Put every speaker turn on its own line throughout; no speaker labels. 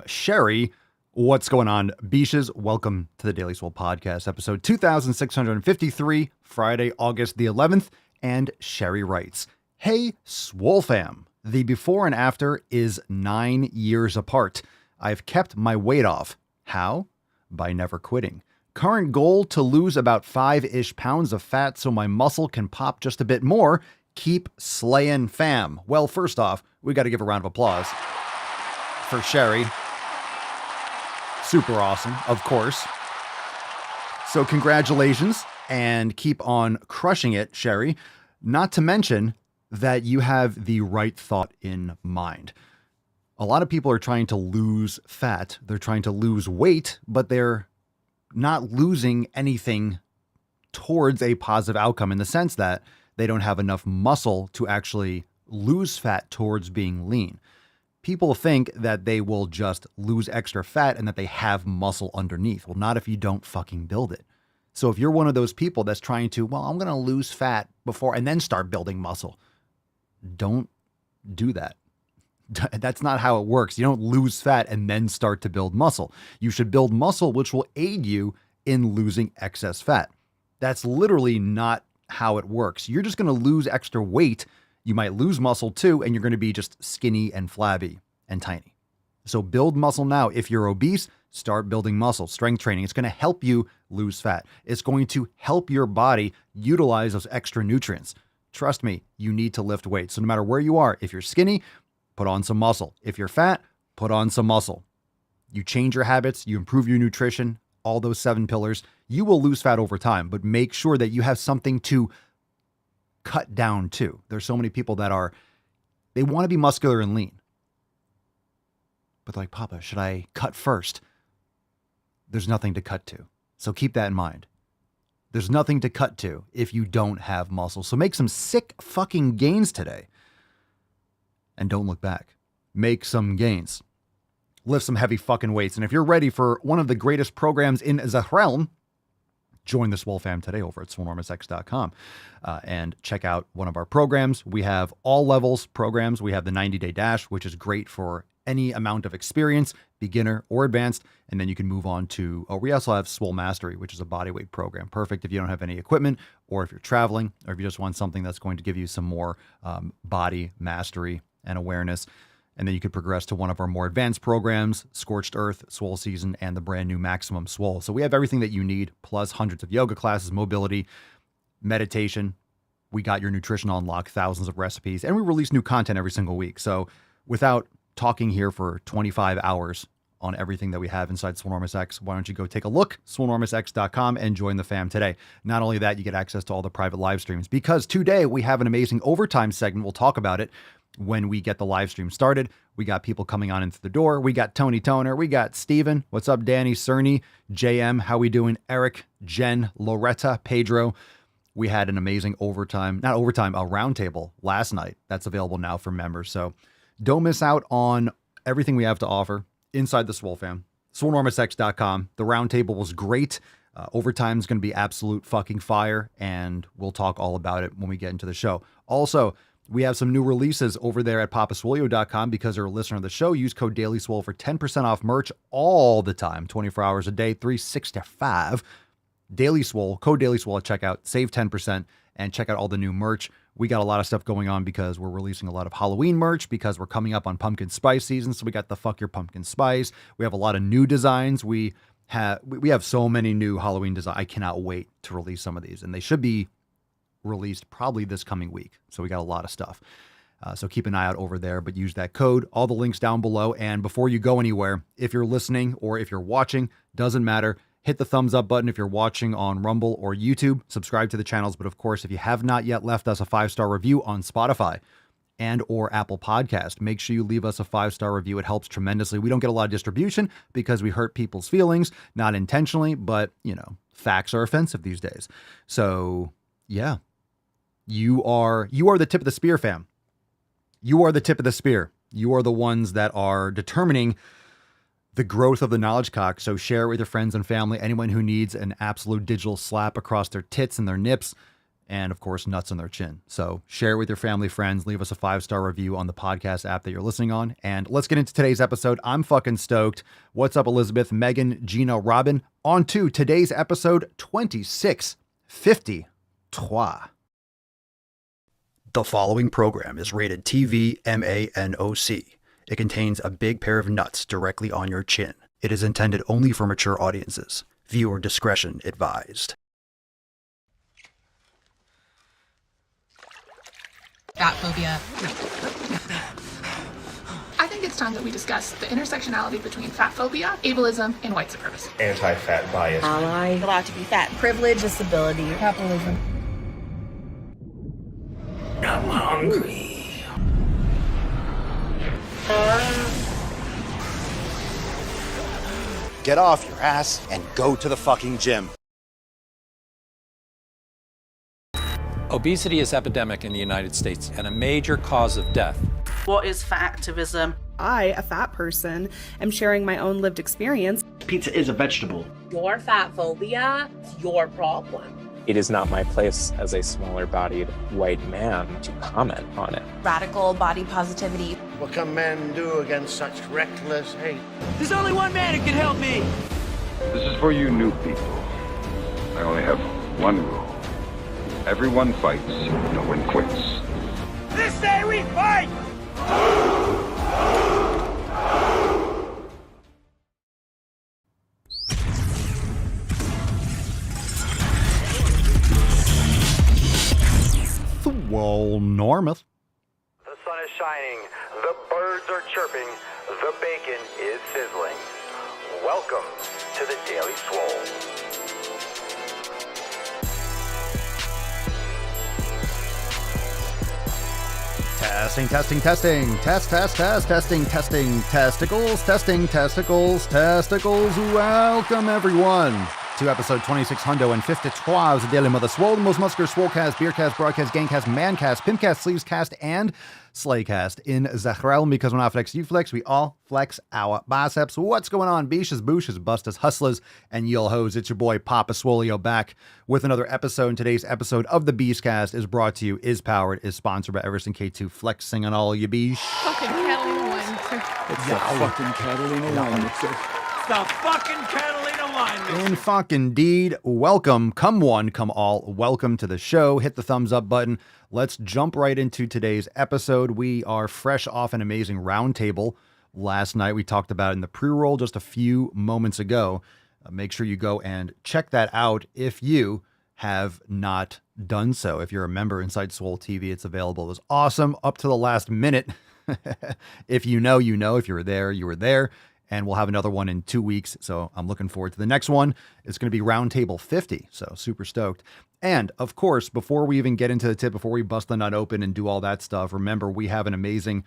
Sherry. What's going on, Beaches? Welcome to the Daily Swole podcast, episode 2653, Friday, August the 11th. And Sherry writes, "Hey, Swole fam. The before and after is 9 years apart. I've kept my weight off. How? By never quitting. Current goal to lose about 5-ish pounds of fat so my muscle can pop just a bit more. Keep slayin' fam." Well, first off, we got to give a round of applause for Sherry. Super awesome, of course. So congratulations and keep on crushing it, Sherry. Not to mention that you have the right thought in mind. A lot of people are trying to lose fat. They're trying to lose weight, but they're not losing anything towards a positive outcome in the sense that they don't have enough muscle to actually lose fat towards being lean. People think that they will just lose extra fat and that they have muscle underneath. Well, not if you don't fucking build it. So if you're one of those people that's trying to, well, I'm going to lose fat before and then start building muscle, don't do that. That's not how it works. You don't lose fat and then start to build muscle. You should build muscle, which will aid you in losing excess fat. That's literally not how it works. You're just going to lose extra weight. You might lose muscle too, and you're going to be just skinny and flabby and tiny. So build muscle now. If you're obese, start building muscle. Strength training. It's going to help you lose fat. It's going to help your body utilize those extra nutrients. Trust me, you need to lift weights. So no matter where you are, if you're skinny, put on some muscle. If you're fat, put on some muscle. You change your habits, you improve your nutrition, all those 7 pillars, you will lose fat over time, but make sure that you have something to cut down to. There's so many people that they want to be muscular and lean. But they're like, Papa, should I cut first? There's nothing to cut to. So keep that in mind. There's nothing to cut to if you don't have muscle. So make some sick fucking gains today. And don't look back. Make some gains. Lift some heavy fucking weights. And if you're ready for one of the greatest programs in the realm, join the Swole fam today over at swolenormousx.com and check out one of our programs. We have all levels programs. We have the 90-day dash, which is great for any amount of experience, beginner or advanced. And then you can move on to, we also have Swole Mastery, which is a bodyweight program. Perfect if you don't have any equipment or if you're traveling or if you just want something that's going to give you some more body mastery and awareness. And then you could progress to one of our more advanced programs, Scorched Earth, Swole Season, and the brand new Maximum Swole. So we have everything that you need, plus hundreds of yoga classes, mobility, meditation. We got your nutrition on lock, thousands of recipes, and we release new content every single week. So without talking here for 25 hours on everything that we have inside Swolenormous X, why don't you go take a look, swolenormousx.com, and join the fam today. Not only that, you get access to all the private live streams, because today we have an amazing overtime segment. We'll talk about it when we get the live stream started. We got people coming on into the door. We got Tony Toner. We got Steven. What's up, Danny, Cerny, JM? How we doing? Eric, Jen, Loretta, Pedro. We had an amazing a roundtable last night. That's available now for members. So don't miss out on everything we have to offer inside the Swole fam. swolenormousx.com. The roundtable was great. Overtime is going to be absolute fucking fire, and we'll talk all about it when we get into the show. Also, we have some new releases over there at papaswolio.com because you're a listener of the show. Use code Daily Swole for 10% off merch all the time, 24 hours a day, 365. Daily Swole, code Daily Swole at checkout, save 10% and check out all the new merch. We got a lot of stuff going on because we're releasing a lot of Halloween merch because we're coming up on pumpkin spice season. So we got the Fuck Your Pumpkin Spice. We have a lot of new designs. We have so many new Halloween designs. I cannot wait to release some of these, and they should be released probably this coming week. So we got a lot of stuff. So keep an eye out over there, but use that code. All the links down below. And before you go anywhere, if you're listening or if you're watching, doesn't matter. Hit the thumbs up button if you're watching on Rumble or YouTube. Subscribe to the channels. But of course, if you have not yet left us a 5-star review on Spotify and or Apple Podcast, make sure you leave us a 5-star review. It helps tremendously. We don't get a lot of distribution because we hurt people's feelings, not intentionally, but facts are offensive these days. So yeah. You are the tip of the spear, fam. You are the tip of the spear. You are the ones that are determining the growth of the knowledge cock. So share it with your friends and family, anyone who needs an absolute digital slap across their tits and their nips and of course, nuts on their chin. So share it with your family, friends, leave us a 5-star review on the podcast app that you're listening on. And let's get into today's episode. I'm fucking stoked. What's up, Elizabeth, Megan, Gina, Robin? On to today's episode 2653. The following program is rated TV MANOC. It contains a big pair of nuts directly on your chin. It is intended only for mature audiences. Viewer discretion advised.
Fat phobia. I think it's time that we discuss the intersectionality between fat phobia, ableism, and white supremacy.
Anti-fat bias.
Ally. Allowed to be fat. Privilege. Disability.
Capitalism.
I'm hungry.
Get off your ass and go to the fucking gym.
Obesity is epidemic in the United States and a major cause of death.
What is fat activism?
I, a fat person, am sharing my own lived experience.
Pizza is a vegetable.
Your fat phobia is your problem.
It is not my place as a smaller-bodied white man to comment on it.
Radical body positivity.
What can men do against such reckless hate?
There's only one man who can help me.
This is for you new people. I only have one rule. Everyone fights, no one quits.
This day we fight!
Swole Normus.
The sun is shining, the birds are chirping, the bacon is sizzling. Welcome to the Daily Swole.
Testing. Testicles. Welcome, everyone, to episode 2653 of the Daily Mother Swole, the most muscular swolecast, beercast, broadcast, gangcast, mancast, pimpcast, sleevescast, and slaycast in Zachrel. Because when I flex, you flex, we all flex our biceps. What's going on, beaches, booshes, bustas, hustlers, and y'all hoes? It's your boy Papa Swolio back with another episode. And today's episode of the Beastcast is brought to you, is powered, is sponsored by Everson K2, flexing on all you beesh.
Fucking Catalina wine.
It's the fucking Catalina wine. It's the fucking Catalina wine.
In fucking deed. Welcome, come one, come all. Welcome to the show. Hit the thumbs up button. Let's jump right into today's episode. We are fresh off an amazing roundtable last night. We talked about it in the pre-roll just a few moments ago. Make sure you go and check that out if you have not done so. If you're a member inside Swole TV, it's available. It was awesome up to the last minute. If you know, you know. If you were there, you were there. And we'll have another one in 2 weeks. So I'm looking forward to the next one. It's going to be Roundtable 50. So super stoked. And of course, before we even get into the tip, before we bust the nut open and do all that stuff, remember we have an amazing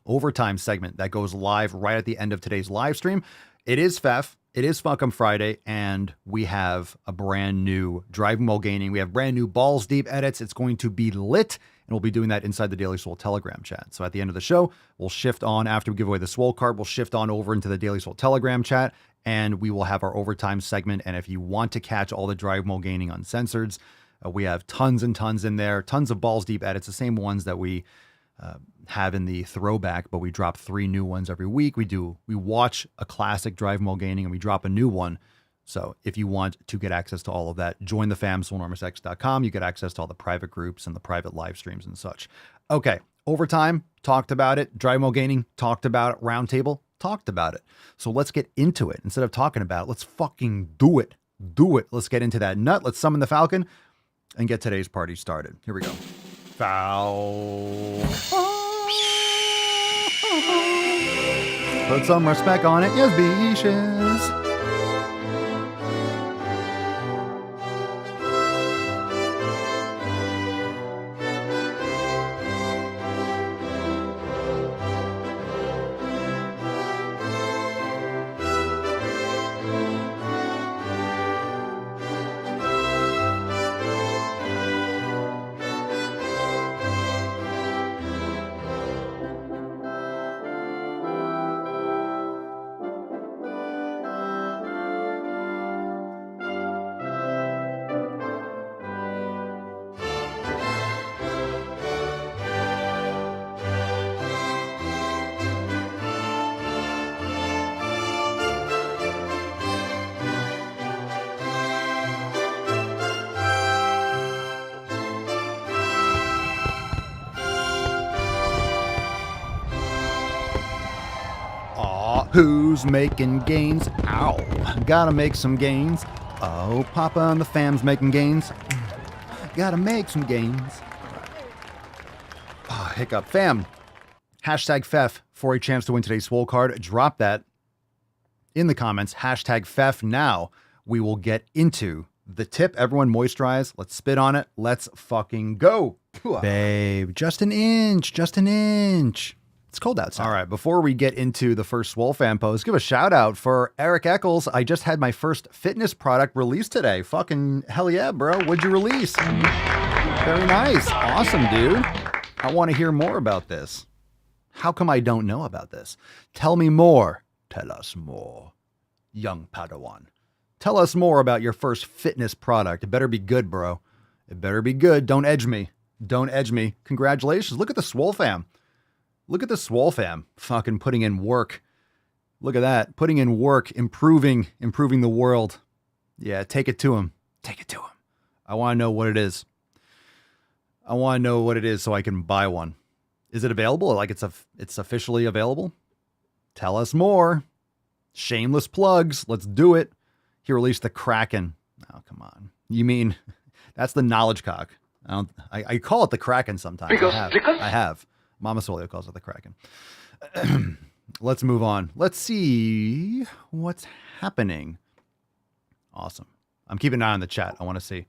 overtime segment that goes live right at the end of today's live stream. It is FEF. It is Fuck'em Friday. And we have a brand new Driving While Gaining. We have brand new Balls Deep edits. It's going to be lit. And we'll be doing that inside the Daily Swole Telegram chat. So at the end of the show, we'll shift on, after we give away the Swole card, we'll shift on over into the Daily Swole Telegram chat, and we will have our overtime segment. And if you want to catch all the Drive While Gaining Uncensored, we have tons and tons in there, tons of balls deep edits, the same ones that we have in the throwback, but we drop 3 new ones every week. We watch a classic Drive While Gaining and we drop a new one. So if you want to get access to all of that, join the fam, swolenormousx.com. You get access to all the private groups and the private live streams and such. Okay, overtime, talked about it. Drive While Gaining, talked about it. Roundtable, talked about it. So let's get into it. Instead of talking about it, let's fucking do it. Do it. Let's get into that nut. Let's summon the Falcon and get today's party started. Here we go. Foul. Put some respect on it, yes, beaches. Who's making gains? Ow. Gotta make some gains. Oh, Papa and the fam's making gains. Gotta make some gains. Oh, hiccup. Fam. Hashtag Fef for a chance to win today's Swole card. Drop that in the comments. Hashtag Fef now. We will get into the tip. Everyone moisturize. Let's spit on it. Let's fucking go. Babe, just an inch. Just an inch. It's cold outside. All right, before we get into the first Swole fan post, give a shout out for Eric Eccles. I just had my first fitness product released today. Fucking hell yeah, bro. What'd you release? Very nice. Awesome, dude. I want to hear more about this. How come I don't know about this? Tell me more. Tell us more. Young Padawan. Tell us more about your first fitness product. It better be good, bro. It better be good. Don't edge me. Don't edge me. Congratulations. Look at the Swole fam. Look at the Swole fam fucking putting in work. Look at that. Putting in work, improving the world. Yeah, take it to him. Take it to him. I want to know what it is. I want to know what it is so I can buy one. Is it available? Like it's officially available? Tell us more. Shameless plugs. Let's do it. He released the Kraken. Oh, come on. You mean that's the knowledge cock. I call it the Kraken sometimes. I have. Mama Solio calls it the Kraken. Let's move on. Let's see what's happening. Awesome. I'm keeping an eye on the chat. I want to see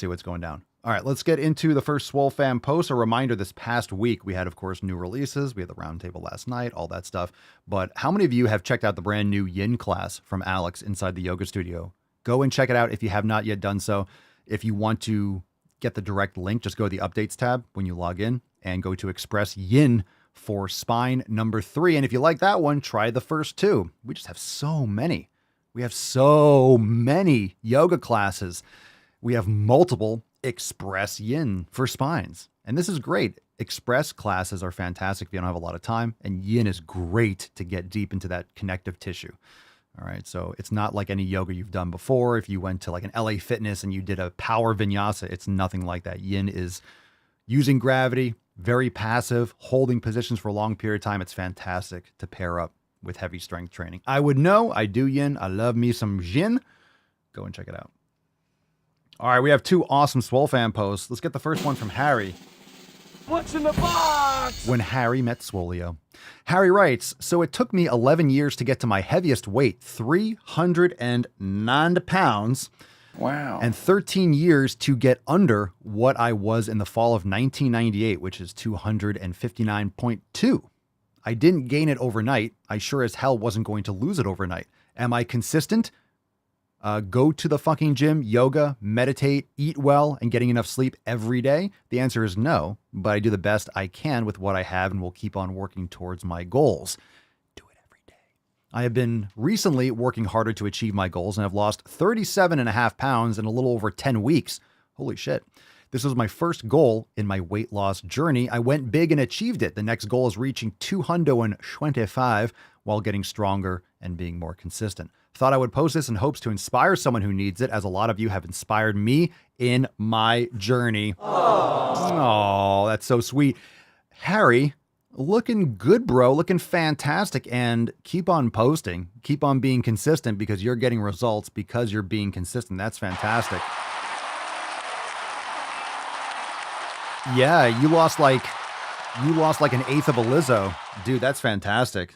what's going down. All right, let's get into the first Swole fan post. A reminder, this past week, we had, of course, new releases. We had the roundtable last night, all that stuff. But how many of you have checked out the brand new Yin class from Alex inside the yoga studio? Go and check it out if you have not yet done so. If you want to get the direct link, just go to the updates tab when you log in and go to Express Yin for spine number 3. And if you like that one, try the first 2. We just have so many. We have so many yoga classes. We have multiple Express Yin for spines. And this is great. Express classes are fantastic if you don't have a lot of time. And Yin is great to get deep into that connective tissue. All right. So it's not like any yoga you've done before. If you went to like an LA Fitness and you did a power vinyasa, it's nothing like that. Yin is using gravity, very passive, holding positions for a long period of time. It's fantastic to pair up with heavy strength training. I would know. I do Yin. I love me some Yin. Go and check it out. All right. We have 2 awesome Swole fan posts. Let's get the first one from Harry.
What's in the box?
When Harry met Swolio. Harry writes, so it took me 11 years to get to my heaviest weight, 309 pounds.
Wow.
And 13 years to get under what I was in the fall of 1998, which is 259.2. I didn't gain it overnight. I sure as hell wasn't going to lose it overnight. Am I consistent? Go to the fucking gym, yoga, meditate, eat well, and getting enough sleep every day? The answer is no, but I do the best I can with what I have and will keep on working towards my goals. Do it every day. I have been recently working harder to achieve my goals and have lost 37.5 pounds in a little over 10 weeks. Holy shit. This was my first goal in my weight loss journey. I went big and achieved it. The next goal is reaching 225 while getting stronger and being more consistent. Thought I would post this in hopes to inspire someone who needs it, as a lot of you have inspired me in my journey. Oh, that's so sweet. Harry, looking good, bro. Looking fantastic. And keep on posting. Keep on being consistent because you're getting results because you're being consistent. That's fantastic. Yeah, you lost like an eighth of a Lizzo. Dude, that's fantastic.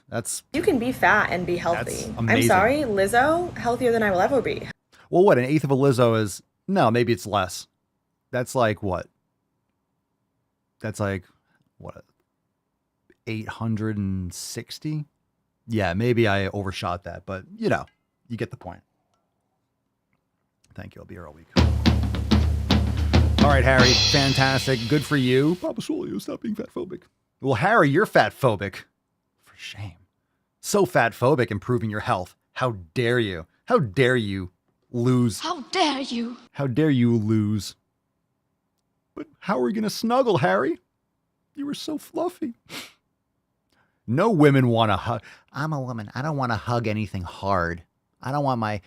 You can be fat and be healthy.
That's
I'm
amazing.
sorry, Lizzo, healthier than I will ever be.
Well, what, an eighth of a Lizzo is? No, maybe it's less. That's like what? That's like, what, 860? Yeah, maybe I overshot that, but you know, you get the point. Thank you. I'll be here all week. All right, Harry, fantastic. Good for you. Papa Swolio, stop being fat phobic. Well, Harry, you're fat phobic. For shame. So fat phobic, improving your health. How dare you? How dare you lose?
How dare you?
How dare you lose? But how are we going to snuggle, Harry? You were so fluffy. No women want to hug. I'm a woman. I don't want to hug anything hard. I don't want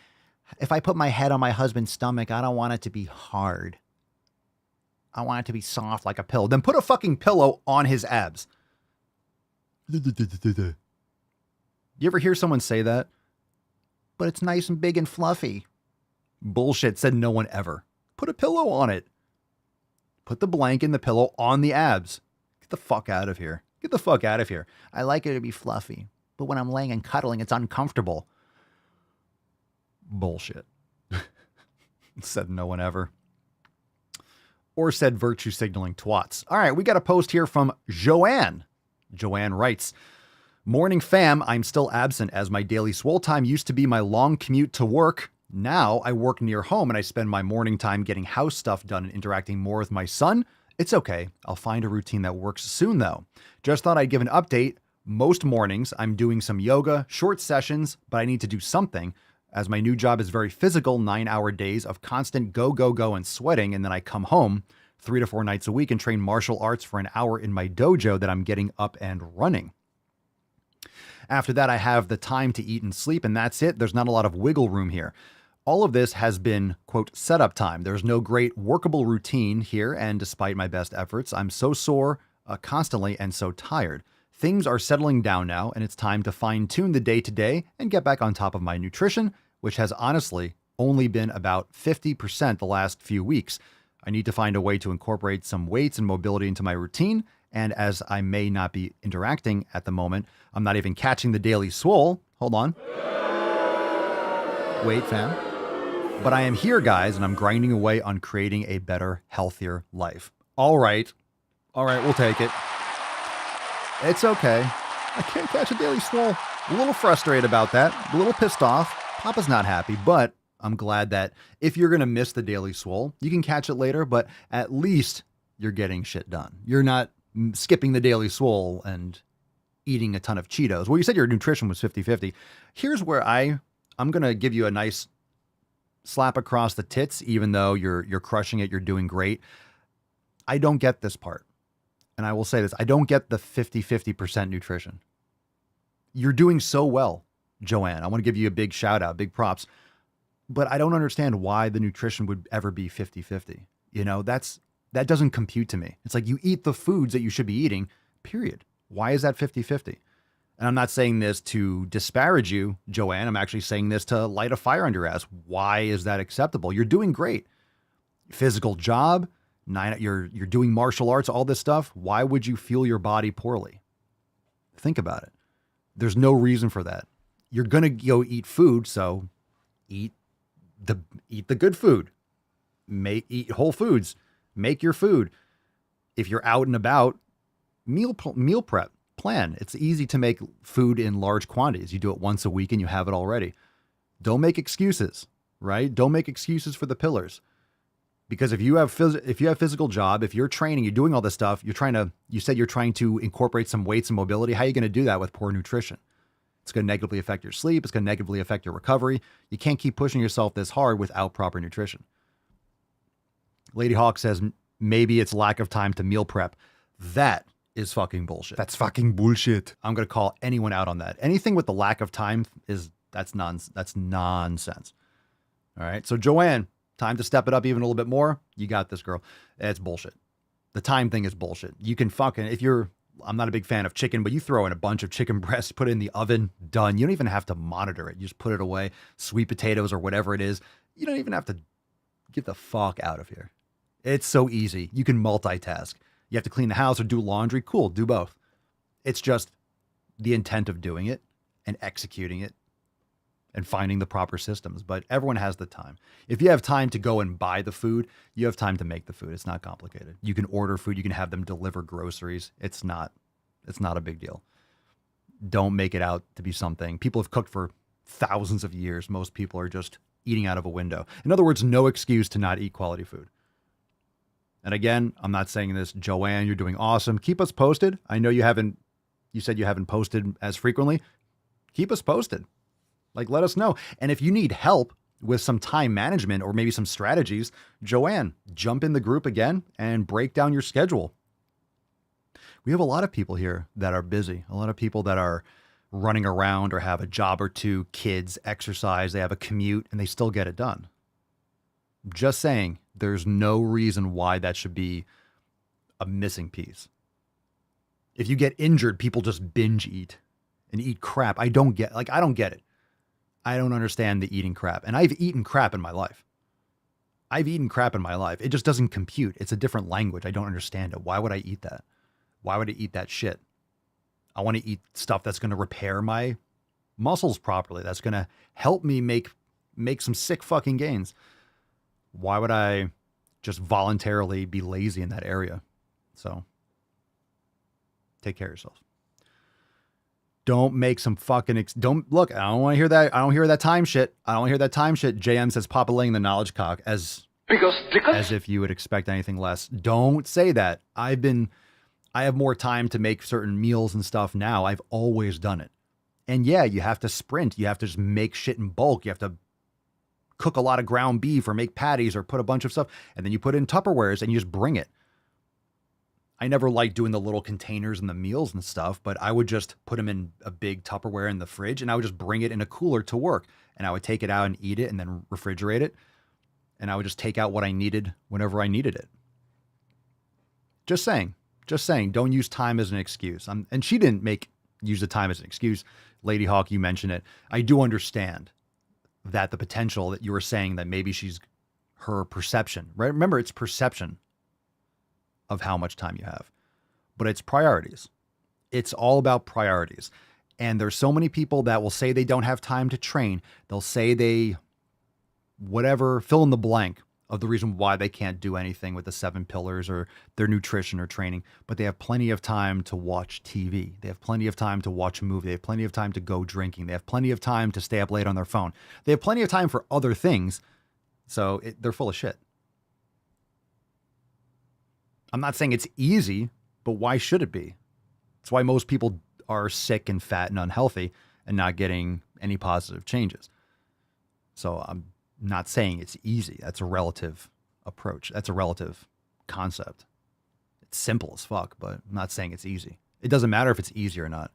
if I put my head on my husband's stomach, I don't want it to be hard. I want it to be soft like a pillow. Then put a fucking pillow on his abs. You ever hear someone say that? But it's nice and big and fluffy. Bullshit, said no one ever. Put a pillow on it. Put the blanket and the pillow on the abs. Get the fuck out of here. Get the fuck out of here. I like it to be fluffy, but when I'm laying and cuddling, it's uncomfortable. Bullshit. Said no one ever. Or said virtue signaling twats. All right, we got a post here from Joanne. Joanne writes, "Morning fam, I'm still absent as my daily swole time used to be my long commute to work. Now I work near home and I spend my morning time getting house stuff done and interacting more with my son. It's okay. I'll find a routine that works soon though. Just thought I'd give an update. Most mornings I'm doing some yoga, short sessions, but I need to do something as my new job is very physical, 9-hour days of constant go, go, go and sweating. And then I come home 3 to 4 nights a week and train martial arts for an hour in my dojo that I'm getting up and running. After that, I have the time to eat and sleep, and that's it. There's not a lot of wiggle room here. All of this has been, quote, setup time. There's no great workable routine here, and despite my best efforts, I'm so sore constantly and so tired. Things are settling down now, and it's time to fine-tune the day-to-day and get back on top of my nutrition, which has honestly only been about 50% the last few weeks. I need to find a way to incorporate some weights and mobility into my routine, and as I may not be interacting at the moment, I'm not even catching the Daily Swole. Hold on. Wait, fam. But I am here, guys, and I'm grinding away on creating a better, healthier life. All right, we'll take it. It's okay. I can't catch a Daily Swole. A little frustrated about that, a little pissed off. Papa's not happy, but I'm glad that if you're going to miss the Daily Swole, you can catch it later, but at least you're getting shit done. You're not skipping the Daily Swole and eating a ton of Cheetos. Well, you said your nutrition was 50-50. Here's where I'm going to give you a nice slap across the tits, even though you're crushing it, you're doing great. I don't get this part. And I will say this, I don't get the 50% nutrition. You're doing so well, Joanne. I want to give you a big shout out, big props. But I don't understand why the nutrition would ever be 50-50. You know, that doesn't compute to me. It's like you eat the foods that you should be eating, period. Why is that 50-50? And I'm not saying this to disparage you, Joanne. I'm actually saying this to light a fire under your ass. Why is that acceptable? You're doing great. Physical job, you're doing martial arts, all this stuff. Why would you fuel your body poorly? Think about it. There's no reason for that. You're going to go eat food, so eat the good food. Eat whole foods. Make your food. If you're out and about, meal prep. Plan. It's easy to make food in large quantities. You do it once a week and you have it already. Don't make excuses, right? Don't make excuses for the pillars. Because if you have physical job, if you're training, you're doing all this stuff, you said you're trying to incorporate some weights and mobility. How are you going to do that with poor nutrition? It's going to negatively affect your sleep. It's going to negatively affect your recovery. You can't keep pushing yourself this hard without proper nutrition. Lady Hawk says, maybe it's lack of time to meal prep. That is fucking bullshit.
That's fucking bullshit.
I'm going to call anyone out on that. Anything with the lack of time that's nonsense. All right. So Joanne, time to step it up even a little bit more. You got this, girl. It's bullshit. The time thing is bullshit. You can I'm not a big fan of chicken, but you throw in a bunch of chicken breasts, put it in the oven, done. You don't even have to monitor it. You just put it away. Sweet potatoes or whatever it is. You don't even have to get the fuck out of here. It's so easy. You can multitask. You have to clean the house or do laundry. Cool, do both. It's just the intent of doing it and executing it and finding the proper systems. But everyone has the time. If you have time to go and buy the food, you have time to make the food. It's not complicated. You can order food. You can have them deliver groceries. It's not a big deal. Don't make it out to be something. People have cooked for thousands of years. Most people are just eating out of a window. In other words, no excuse to not eat quality food. And again, I'm not saying this, Joanne, you're doing awesome. Keep us posted. I know you said you haven't posted as frequently. Keep us posted. Let us know. And if you need help with some time management or maybe some strategies, Joanne, jump in the group again and break down your schedule. We have a lot of people here that are busy, a lot of people that are running around or have a job or two, kids, exercise, they have a commute, and they still get it done. Just saying, there's no reason why that should be a missing piece. If you get injured, people just binge eat. and eat crap. I don't get it. I don't understand the eating crap. And I've eaten crap in my life. It just doesn't compute. It's a different language. I don't understand it. Why would I eat that? Why would I eat that shit? I want to eat stuff that's going to repair my muscles properly. That's going to help me make some sick fucking gains. Why would I just voluntarily be lazy in that area? So take care of yourself. Don't make some fucking don't look. I don't want to hear that. I don't hear that time shit. JM says Papa laying the knowledge cock as if you would expect anything less. Don't say that. I have more time to make certain meals and stuff now. I've always done it. And yeah, you have to sprint. You have to just make shit in bulk. You have to cook a lot of ground beef or make patties or put a bunch of stuff. And then you put it in Tupperwares and you just bring it. I never liked doing the little containers and the meals and stuff, but I would just put them in a big Tupperware in the fridge and I would just bring it in a cooler to work. And I would take it out and eat it and then refrigerate it. And I would just take out what I needed whenever I needed it. Just saying, don't use time as an excuse. And she didn't use the time as an excuse. Lady Hawk, you mentioned it. I do understand that the potential that you were saying that maybe her perception, right? Remember, it's perception of how much time you have, but it's priorities. It's all about priorities. And there's so many people that will say they don't have time to train. They'll say fill in the blank of the reason why they can't do anything with the 7 pillars or their nutrition or training, but they have plenty of time to watch TV. They have plenty of time to watch a movie. They have plenty of time to go drinking. They have plenty of time to stay up late on their phone. They have plenty of time for other things. So they're full of shit. I'm not saying it's easy, but why should it be? It's why most people are sick and fat and unhealthy and not getting any positive changes. So I'm not saying it's easy. That's a relative approach. That's a relative concept. It's simple as fuck, but I'm not saying it's easy. It doesn't matter if it's easy or not.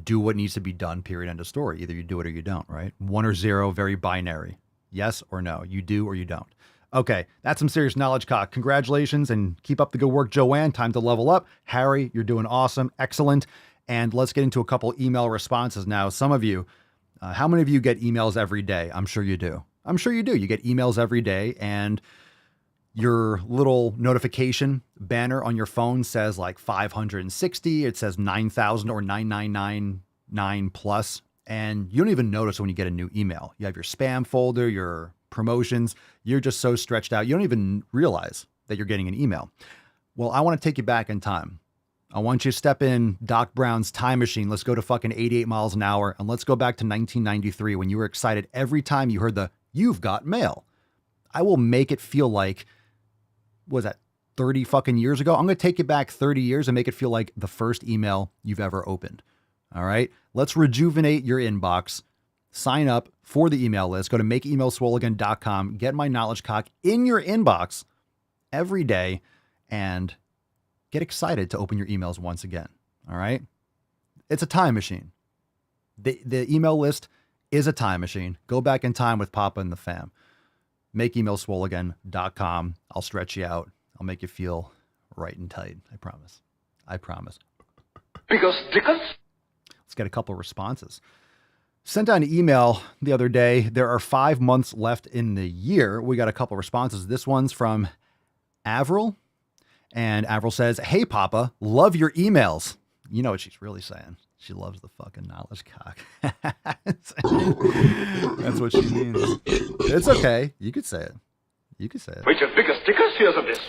Do what needs to be done, period, end of story. Either you do it or you don't, right? 1 or 0, very binary. Yes or no. You do or you don't. Okay, that's some serious knowledge cock. Congratulations and keep up the good work, Joanne. Time to level up. Harry, you're doing awesome. Excellent. And let's get into a couple email responses now. Some of you, how many of you get emails every day? I'm sure you do. You get emails every day and your little notification banner on your phone says like 560. It says 9,000 or 9,999 plus. And you don't even notice when you get a new email. You have your spam folder, your promotions. You're just so stretched out. You don't even realize that you're getting an email. Well, I want to take you back in time. I want you to step in Doc Brown's time machine. Let's go to fucking 88 miles an hour. And let's go back to 1993 when you were excited every time you heard "You've got mail." I will make it feel like, what was that, 30 fucking years ago? I'm going to take you back 30 years and make it feel like the first email you've ever opened. All right. Let's rejuvenate your inbox. Sign up for the email list. Go to makeemailswoleagain.com. Get my knowledge cock in your inbox every day and get excited to open your emails once again. All right. It's a time machine. The email list is a time machine. Go back in time with Papa and the fam. Makeemailswoleagain.com. I'll stretch you out. I'll make you feel right and tight. I promise.
Because
Let's get a couple responses. Sent out an email the other day. There are 5 months left in the year. We got a couple responses. This one's from Avril. And Avril says, "Hey, Papa, love your emails." You know what she's really saying. She loves the fucking knowledge cock. That's what she means. It's okay. You could say it.
With your biggest stickers, here's of this.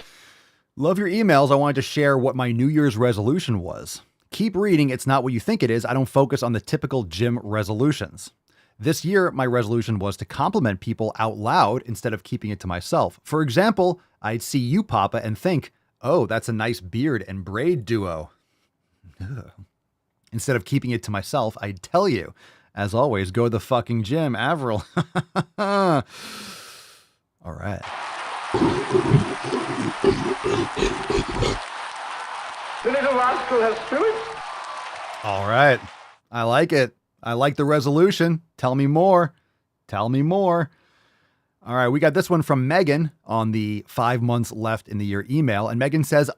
Love your emails. I wanted to share what my New Year's resolution was. Keep reading. It's not what you think it is. I don't focus on the typical gym resolutions. This year, my resolution was to compliment people out loud instead of keeping it to myself. For example, I'd see you, Papa, and think, "Oh, that's a nice beard and braid duo." Ugh. Instead of keeping it to myself, I'd tell you. As always, go to the fucking gym, Avril. All right.
The little rascal has spirit.
All right. I like it. I like the resolution. Tell me more. All right. We got this one from Megan on the 5 months left in the year email. And Megan says,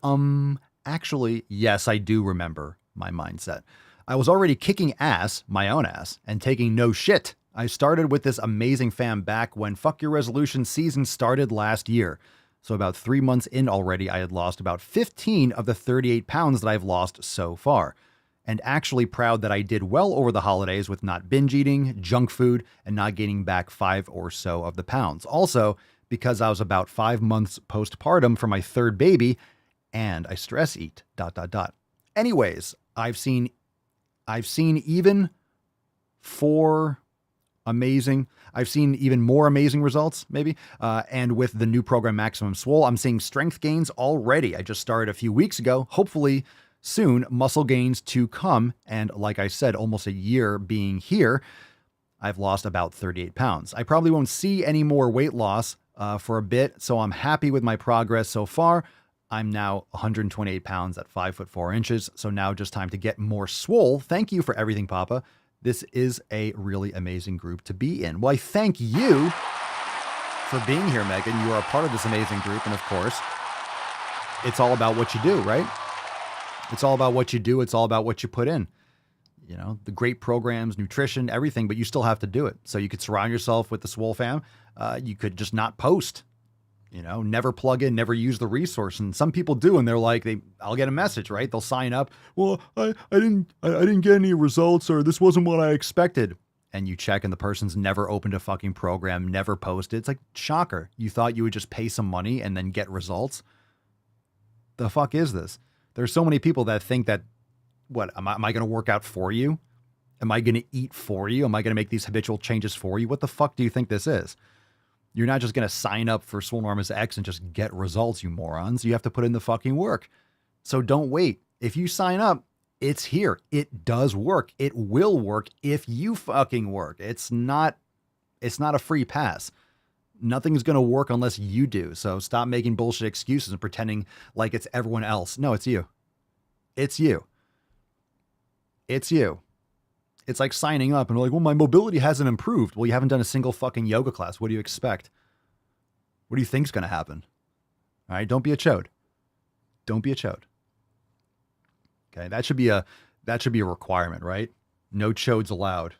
actually, yes, I do remember my mindset. I was already kicking ass, my own ass, and taking no shit. I started with this amazing fam back when Fuck Your Resolution season started last year. So about 3 months in already, I had lost about 15 of the 38 pounds that I've lost so far. And actually proud that I did well over the holidays with not binge eating, junk food, and not gaining back 5 or so of the pounds. Also, because I was about 5 months postpartum for my third baby, and I stress eat, ... Anyways, I've seen even more amazing results, maybe. And with the new program, Maximum Swole, I'm seeing strength gains already. I just started a few weeks ago. Hopefully soon, muscle gains to come. And like I said, almost a year being here, I've lost about 38 pounds. I probably won't see any more weight loss for a bit, so I'm happy with my progress so far. I'm now 128 pounds at 5'4". So now just time to get more swole. Thank you for everything, Papa. This is a really amazing group to be in. Well, I thank you for being here, Megan. You are a part of this amazing group. And of course, it's all about what you do, right? It's all about what you do. It's all about what you put in. You know, the great programs, nutrition, everything, but you still have to do it. So you could surround yourself with the Swole fam. You could just not post, you know, never plug in, never use the resource. And some people do. And they're like, I'll get a message, right? They'll sign up. Well, I didn't get any results, or this wasn't what I expected. And you check and the person's never opened a fucking program, never posted. It's like, shocker. You thought you would just pay some money and then get results? The fuck is this? There's so many people that think that, what, am I going to work out for you? Am I going to eat for you? Am I going to make these habitual changes for you? What the fuck do you think this is? You're not just going to sign up for Swolenormous X and just get results, you morons. You have to put in the fucking work. So don't wait. If you sign up, it's here. It does work. It will work if you fucking work. It's not a free pass. Nothing's going to work unless you do. So stop making bullshit excuses and pretending like it's everyone else. No, it's you. It's you. It's you. It's like signing up and like, well, my mobility hasn't improved. Well, you haven't done a single fucking yoga class. What do you expect? What do you think's going to happen? All right. Don't be a chode. Don't be a chode. Okay. That should be a requirement, right? No chodes allowed.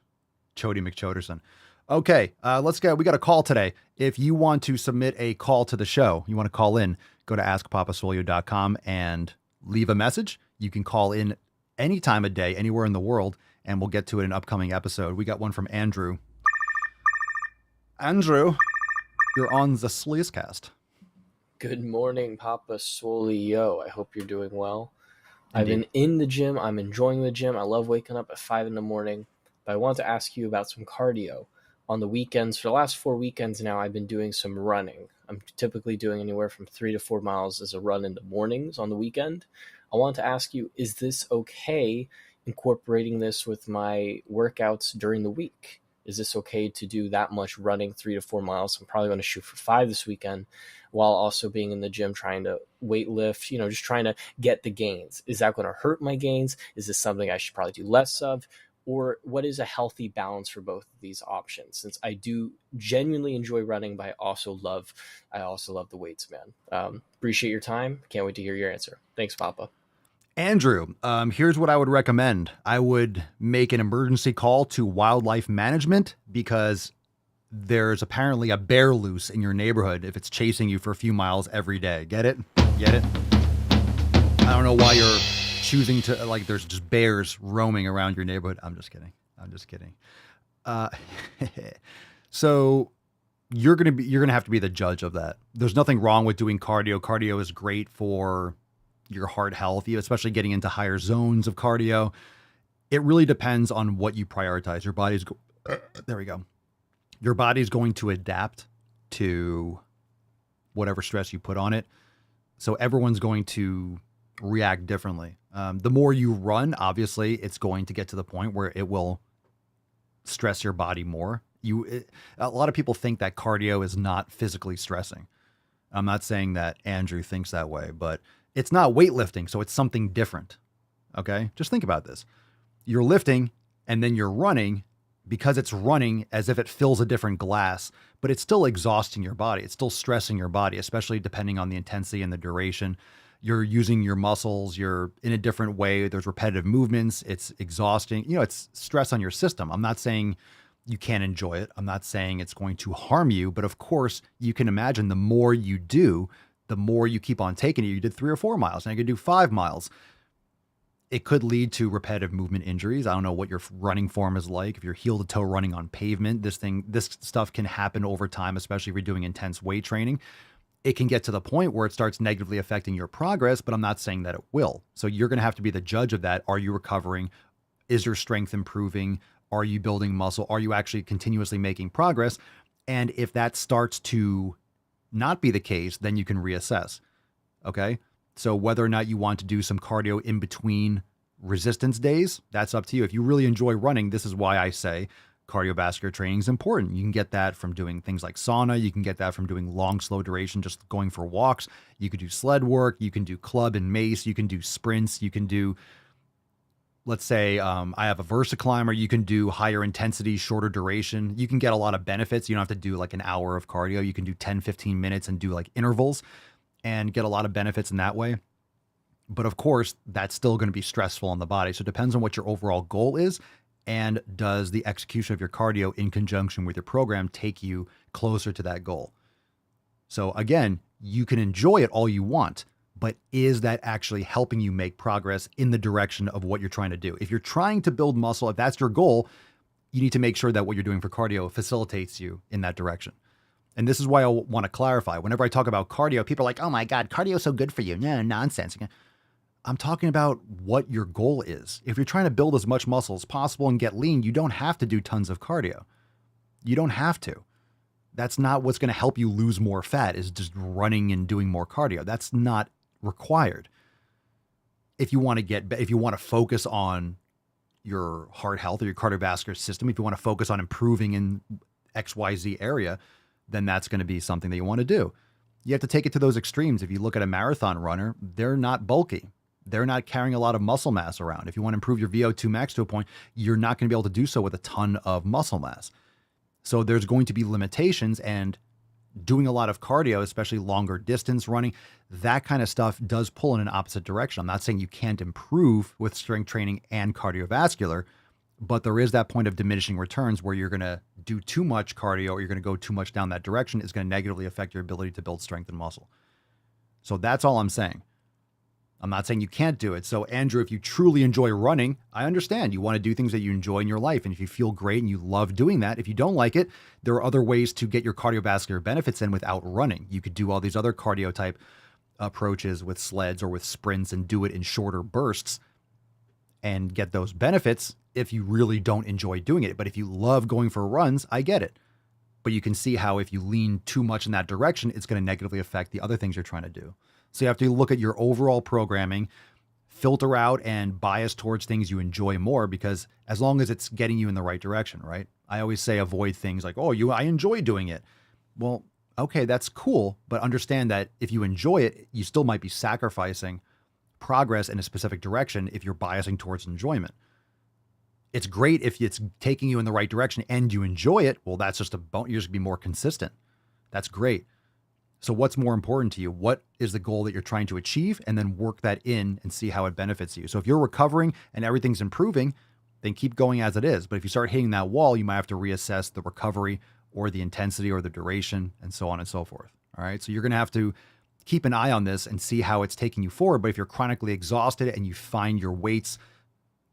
Chody McChoderson. Okay, let's go. We got a call today. If you want to submit a call to the show, you want to call in, go to askpapaswolio.com and leave a message. You can call in any time of day, anywhere in the world, and we'll get to it in an upcoming episode. We got one from Andrew. Andrew, you're on the Sleazecast.
Good morning, Papa Swolio. I hope you're doing well. Indeed. I've been in the gym. I'm enjoying the gym. I love waking up at 5 in the morning. But I want to ask you about some cardio. On the weekends, for the last 4 weekends now, I've been doing some running. I'm typically doing anywhere from 3 to 4 miles as a run in the mornings on the weekend. I want to ask you, is this okay incorporating this with my workouts during the week? Is this okay to do that much running, 3 to 4 miles? I'm probably going to shoot for 5 this weekend while also being in the gym trying to weight lift, just trying to get the gains. Is that going to hurt my gains? Is this something I should probably do less of? Or what is a healthy balance for both of these options? Since I do genuinely enjoy running, but I also love the weights, man. Appreciate your time. Can't wait to hear your answer. Thanks, Papa.
Andrew, here's what I would recommend. I would make an emergency call to wildlife management because there's apparently a bear loose in your neighborhood if it's chasing you for a few miles every day. Get it? Get it? I don't know why you're choosing to, like, there's just bears roaming around your neighborhood. I'm just kidding. So you're going to have to be the judge of that. There's nothing wrong with doing cardio. Cardio is great for your heart health, especially getting into higher zones of cardio. It really depends on what you prioritize. There we go. Your body's going to adapt to whatever stress you put on it. So everyone's going to react differently. The more you run, obviously, it's going to get to the point where it will stress your body more. A lot of people think that cardio is not physically stressing. I'm not saying that Andrew thinks that way, but it's not weightlifting, so it's something different. Okay? Just think about this. You're lifting and then you're running because it's running as if it fills a different glass, but it's still exhausting your body. It's still stressing your body, especially depending on the intensity and the duration. You're using your muscles, you're in a different way. There's repetitive movements. It's exhausting. It's stress on your system. I'm not saying you can't enjoy it. I'm not saying it's going to harm you, but of course you can imagine the more you do, the more you keep on taking it. You did 3 or 4 miles, and you could do 5 miles. It could lead to repetitive movement injuries. I don't know what your running form is like. If you're heel to toe running on pavement, this stuff can happen over time, especially if you're doing intense weight training. It can get to the point where it starts negatively affecting your progress, but I'm not saying that it will. So you're going to have to be the judge of that. Are you recovering? Is your strength improving? Are you building muscle? Are you actually continuously making progress? And if that starts to not be the case, then you can reassess. Okay. So whether or not you want to do some cardio in between resistance days, that's up to you. If you really enjoy running, this is why I say cardiovascular training is important. You can get that from doing things like sauna. You can get that from doing long, slow duration, just going for walks. You could do sled work. You can do club and mace. You can do sprints. You can do, let's say I have a Versa climber. You can do higher intensity, shorter duration. You can get a lot of benefits. You don't have to do like an hour of cardio. You can do 10, 15 minutes and do like intervals and get a lot of benefits in that way. But of course, that's still going to be stressful on the body. So it depends on what your overall goal is. And does the execution of your cardio in conjunction with your program take you closer to that goal? So again, you can enjoy it all you want, but is that actually helping you make progress in the direction of what you're trying to do? If you're trying to build muscle, if that's your goal, you need to make sure that what you're doing for cardio facilitates you in that direction. And this is why I want to clarify. Whenever I talk about cardio, people are like, oh my God, cardio is so good for you. No, nonsense. I'm talking about what your goal is. If you're trying to build as much muscle as possible and get lean, you don't have to do tons of cardio. You don't have to. That's not what's going to help you lose more fat, is just running and doing more cardio. That's not required. If you want to focus on your heart health or your cardiovascular system, if you want to focus on improving in XYZ area, then that's going to be something that you want to do. You have to take it to those extremes. If you look at a marathon runner, they're not bulky. They're not carrying a lot of muscle mass around. If you want to improve your VO2 max to a point, you're not going to be able to do so with a ton of muscle mass. So there's going to be limitations, and doing a lot of cardio, especially longer distance running, that kind of stuff does pull in an opposite direction. I'm not saying you can't improve with strength training and cardiovascular, but there is that point of diminishing returns where you're going to do too much cardio or you're going to go too much down that direction. It's going to negatively affect your ability to build strength and muscle. So that's all I'm saying. I'm not saying you can't do it. So Andrew, if you truly enjoy running, I understand you want to do things that you enjoy in your life. And if you feel great and you love doing that, if you don't like it, there are other ways to get your cardiovascular benefits in without running. You could do all these other cardio type approaches with sleds or with sprints and do it in shorter bursts and get those benefits if you really don't enjoy doing it. But if you love going for runs, I get it. But you can see how if you lean too much in that direction, it's going to negatively affect the other things you're trying to do. So you have to look at your overall programming, filter out and bias towards things you enjoy more, because as long as it's getting you in the right direction, right? I always say avoid things like, I enjoy doing it. Well, okay, that's cool. But understand that if you enjoy it, you still might be sacrificing progress in a specific direction if you're biasing towards enjoyment. It's great if it's taking you in the right direction and you enjoy it. Well, that's just you're just be more consistent. That's great. So what's more important to you? What is the goal that you're trying to achieve? And then work that in and see how it benefits you. So if you're recovering and everything's improving, then keep going as it is. But if you start hitting that wall, you might have to reassess the recovery or the intensity or the duration and so on and so forth. All right. So you're going to have to keep an eye on this and see how it's taking you forward. But if you're chronically exhausted and you find your weights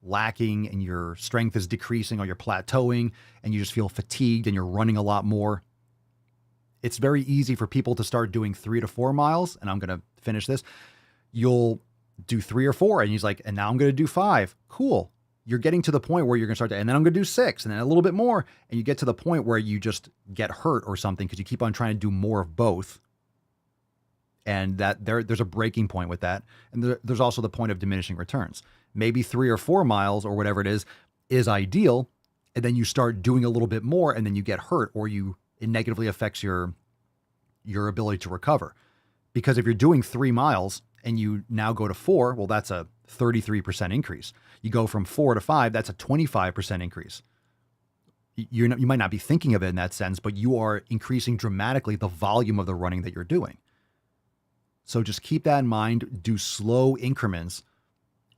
lacking and your strength is decreasing or you're plateauing and you just feel fatigued and you're running a lot more, it's very easy for people to start doing 3 to 4 miles. And I'm going to finish this. You'll do 3 or 4 and he's like, and now I'm going to do 5. Cool. You're getting to the point where you're going to start to, and then I'm going to do 6 and then a little bit more. And you get to the point where you just get hurt or something because you keep on trying to do more of both. And that there's a breaking point with that. And there's also the point of diminishing returns. Maybe 3 or 4 miles or whatever it is ideal. And then you start doing a little bit more and then you get hurt or it negatively affects your ability to recover. Because if you're doing 3 miles and you now go to 4, well, that's a 33% increase. You go from 4 to 5, that's a 25% increase. You might not be thinking of it in that sense, but you are increasing dramatically the volume of the running that you're doing. So just keep that in mind. Do slow increments.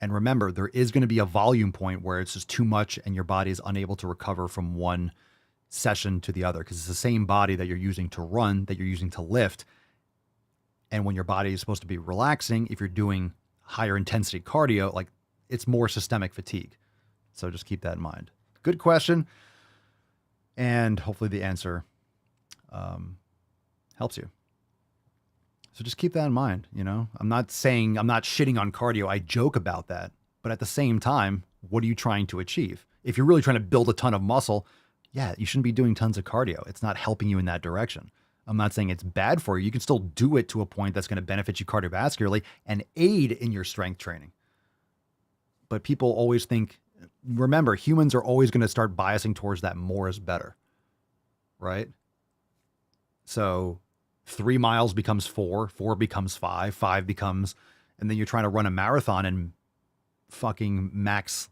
And remember, there is going to be a volume point where it's just too much and your body is unable to recover from one session to the other, because it's the same body that you're using to run, that you're using to lift. And when your body is supposed to be relaxing, if you're doing higher intensity cardio, like it's more systemic fatigue. So just keep that in mind. Good question. And hopefully the answer helps you. So just keep that in mind. You know, I'm not shitting on cardio. I joke about that. But at the same time, what are you trying to achieve? If you're really trying to build a ton of muscle, yeah, you shouldn't be doing tons of cardio. It's not helping you in that direction. I'm not saying it's bad for you. You can still do it to a point that's going to benefit you cardiovascularly and aid in your strength training. But people always think, remember, humans are always going to start biasing towards that more is better, right? So 3 miles becomes 4, 4 becomes 5, 5 becomes, and then you're trying to run a marathon and fucking max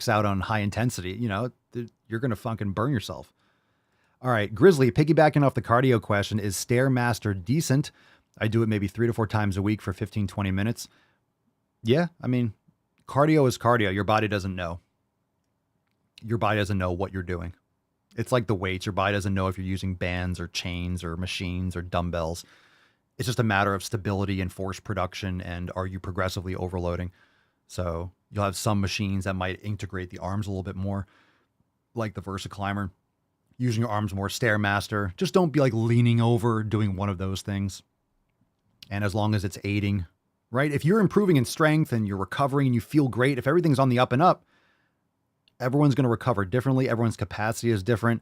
out on high intensity. You know, you're going to fucking burn yourself. All right, Grizzly, piggybacking off the cardio question, is Stairmaster decent? I do it maybe 3 to 4 times a week for 15, 20 minutes. Yeah, I mean, cardio is cardio. Your body doesn't know. Your body doesn't know what you're doing. It's like the weights. Your body doesn't know if you're using bands or chains or machines or dumbbells. It's just a matter of stability and force production, and are you progressively overloading? So you'll have some machines that might integrate the arms a little bit more, like the VersaClimber. Using your arms more, Stairmaster. Just don't be like leaning over doing one of those things. And as long as it's aiding, right? If you're improving in strength and you're recovering and you feel great, if everything's on the up and up, everyone's going to recover differently. Everyone's capacity is different.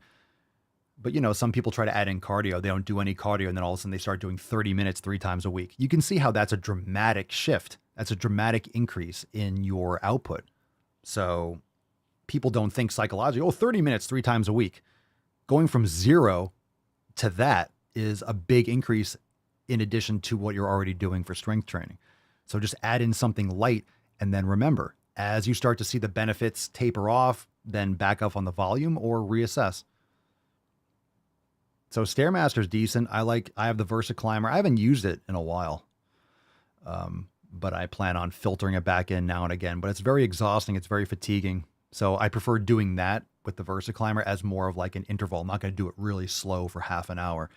But, you know, some people try to add in cardio. They don't do any cardio, and then all of a sudden they start doing 30 minutes 3 times a week. You can see how that's a dramatic shift. That's a dramatic increase in your output. So people don't think psychologically, 30 minutes 3 times a week. Going from 0 to that is a big increase in addition to what you're already doing for strength training. So just add in something light, and then remember, as you start to see the benefits taper off, then back up on the volume or reassess. So Stairmaster's decent. I have the VersaClimber. I haven't used it in a while, but I plan on filtering it back in now and again. But it's very exhausting. It's very fatiguing. So I prefer doing that with the VersaClimber as more of like an interval. I'm not going to do it really slow for half an hour,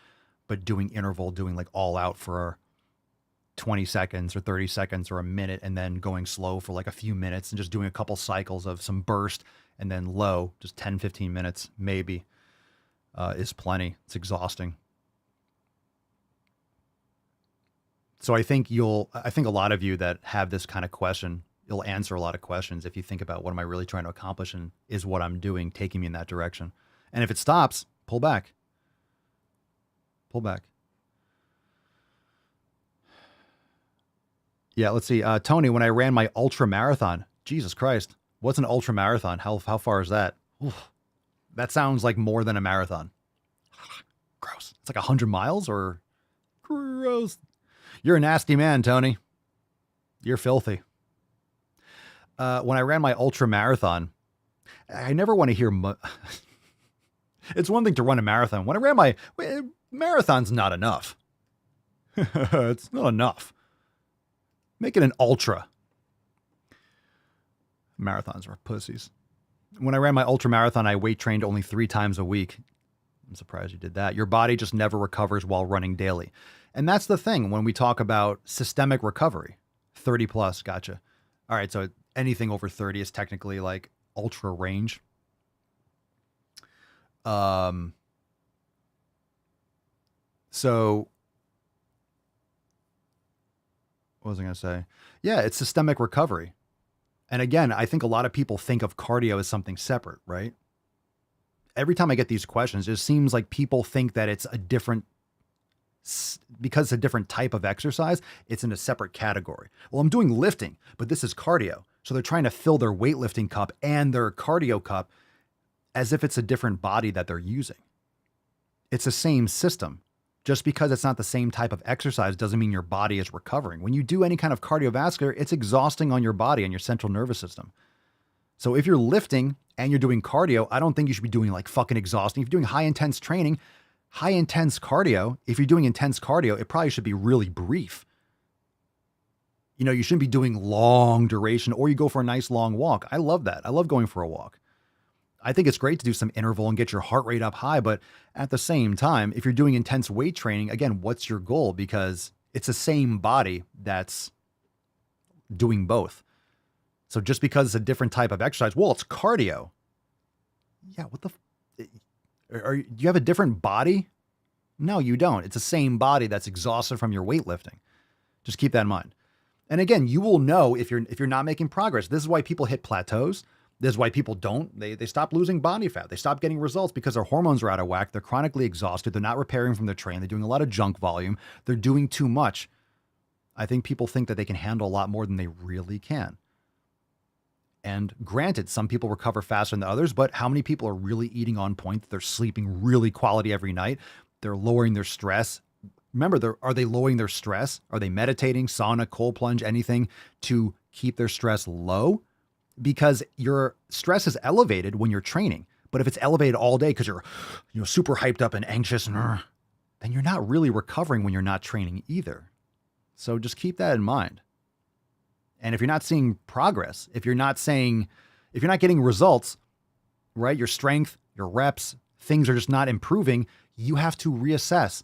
but doing interval, doing like all out for 20 seconds or 30 seconds or a minute, and then going slow for like a few minutes and just doing a couple cycles of some burst and then low, just 10, 15 minutes maybe, is plenty. It's exhausting. So I think a lot of you that have this kind of question, you'll answer a lot of questions if you think about what am I really trying to accomplish, and is what I'm doing taking me in that direction? And if it stops, pull back. Pull back. Yeah, let's see. Tony, when I ran my ultra marathon, Jesus Christ, what's an ultra marathon? How far is that? Oof, that sounds like more than a marathon. Gross. It's like 100 miles or gross. You're a nasty man, Tony. You're filthy. When I ran my ultra marathon, I never want to hear. It's one thing to run a marathon. When I ran my marathon's not enough. It's not enough. Make it an ultra. Marathons are pussies. When I ran my ultra marathon, I weight trained only 3 times a week. I'm surprised you did that. Your body just never recovers while running daily. And that's the thing when we talk about systemic recovery. 30 plus, gotcha. All right, so anything over 30 is technically like ultra range. So what was I going to say? Yeah, it's systemic recovery. And again, I think a lot of people think of cardio as something separate, right? Every time I get these questions, it seems like people think that it's a different, because it's a different type of exercise, it's in a separate category. Well, I'm doing lifting, but this is cardio. So they're trying to fill their weightlifting cup and their cardio cup as if it's a different body that they're using. It's the same system. Just because it's not the same type of exercise doesn't mean your body is recovering. When you do any kind of cardiovascular, it's exhausting on your body and your central nervous system. So if you're lifting and you're doing cardio, I don't think you should be doing like fucking exhausting. If you're doing high intense training, high intense cardio, if you're doing intense cardio, it probably should be really brief. You shouldn't be doing long duration, or you go for a nice long walk. I love that. I love going for a walk. I think it's great to do some interval and get your heart rate up high. But at the same time, if you're doing intense weight training, again, what's your goal? Because it's the same body that's doing both. So just because it's a different type of exercise, well, it's cardio. Yeah, what the? Do you have a different body? No, you don't. It's the same body that's exhausted from your weightlifting. Just keep that in mind. And again, you will know if you're not making progress. This is why people hit plateaus. This is why people don't. They stop losing body fat. They stop getting results because their hormones are out of whack. They're chronically exhausted. They're not repairing from their train. They're doing a lot of junk volume. They're doing too much. I think people think that they can handle a lot more than they really can. And granted, some people recover faster than others, but how many people are really eating on point? They're sleeping really quality every night. They're lowering their stress. Remember, are they lowering their stress? Are they meditating, sauna, cold plunge, anything to keep their stress low? Because your stress is elevated when you're training. But if it's elevated all day because you're super hyped up and anxious, then you're not really recovering when you're not training either. So just keep that in mind. And if you're not seeing progress, if you're not getting results, right? Your strength, your reps, things are just not improving, you have to reassess.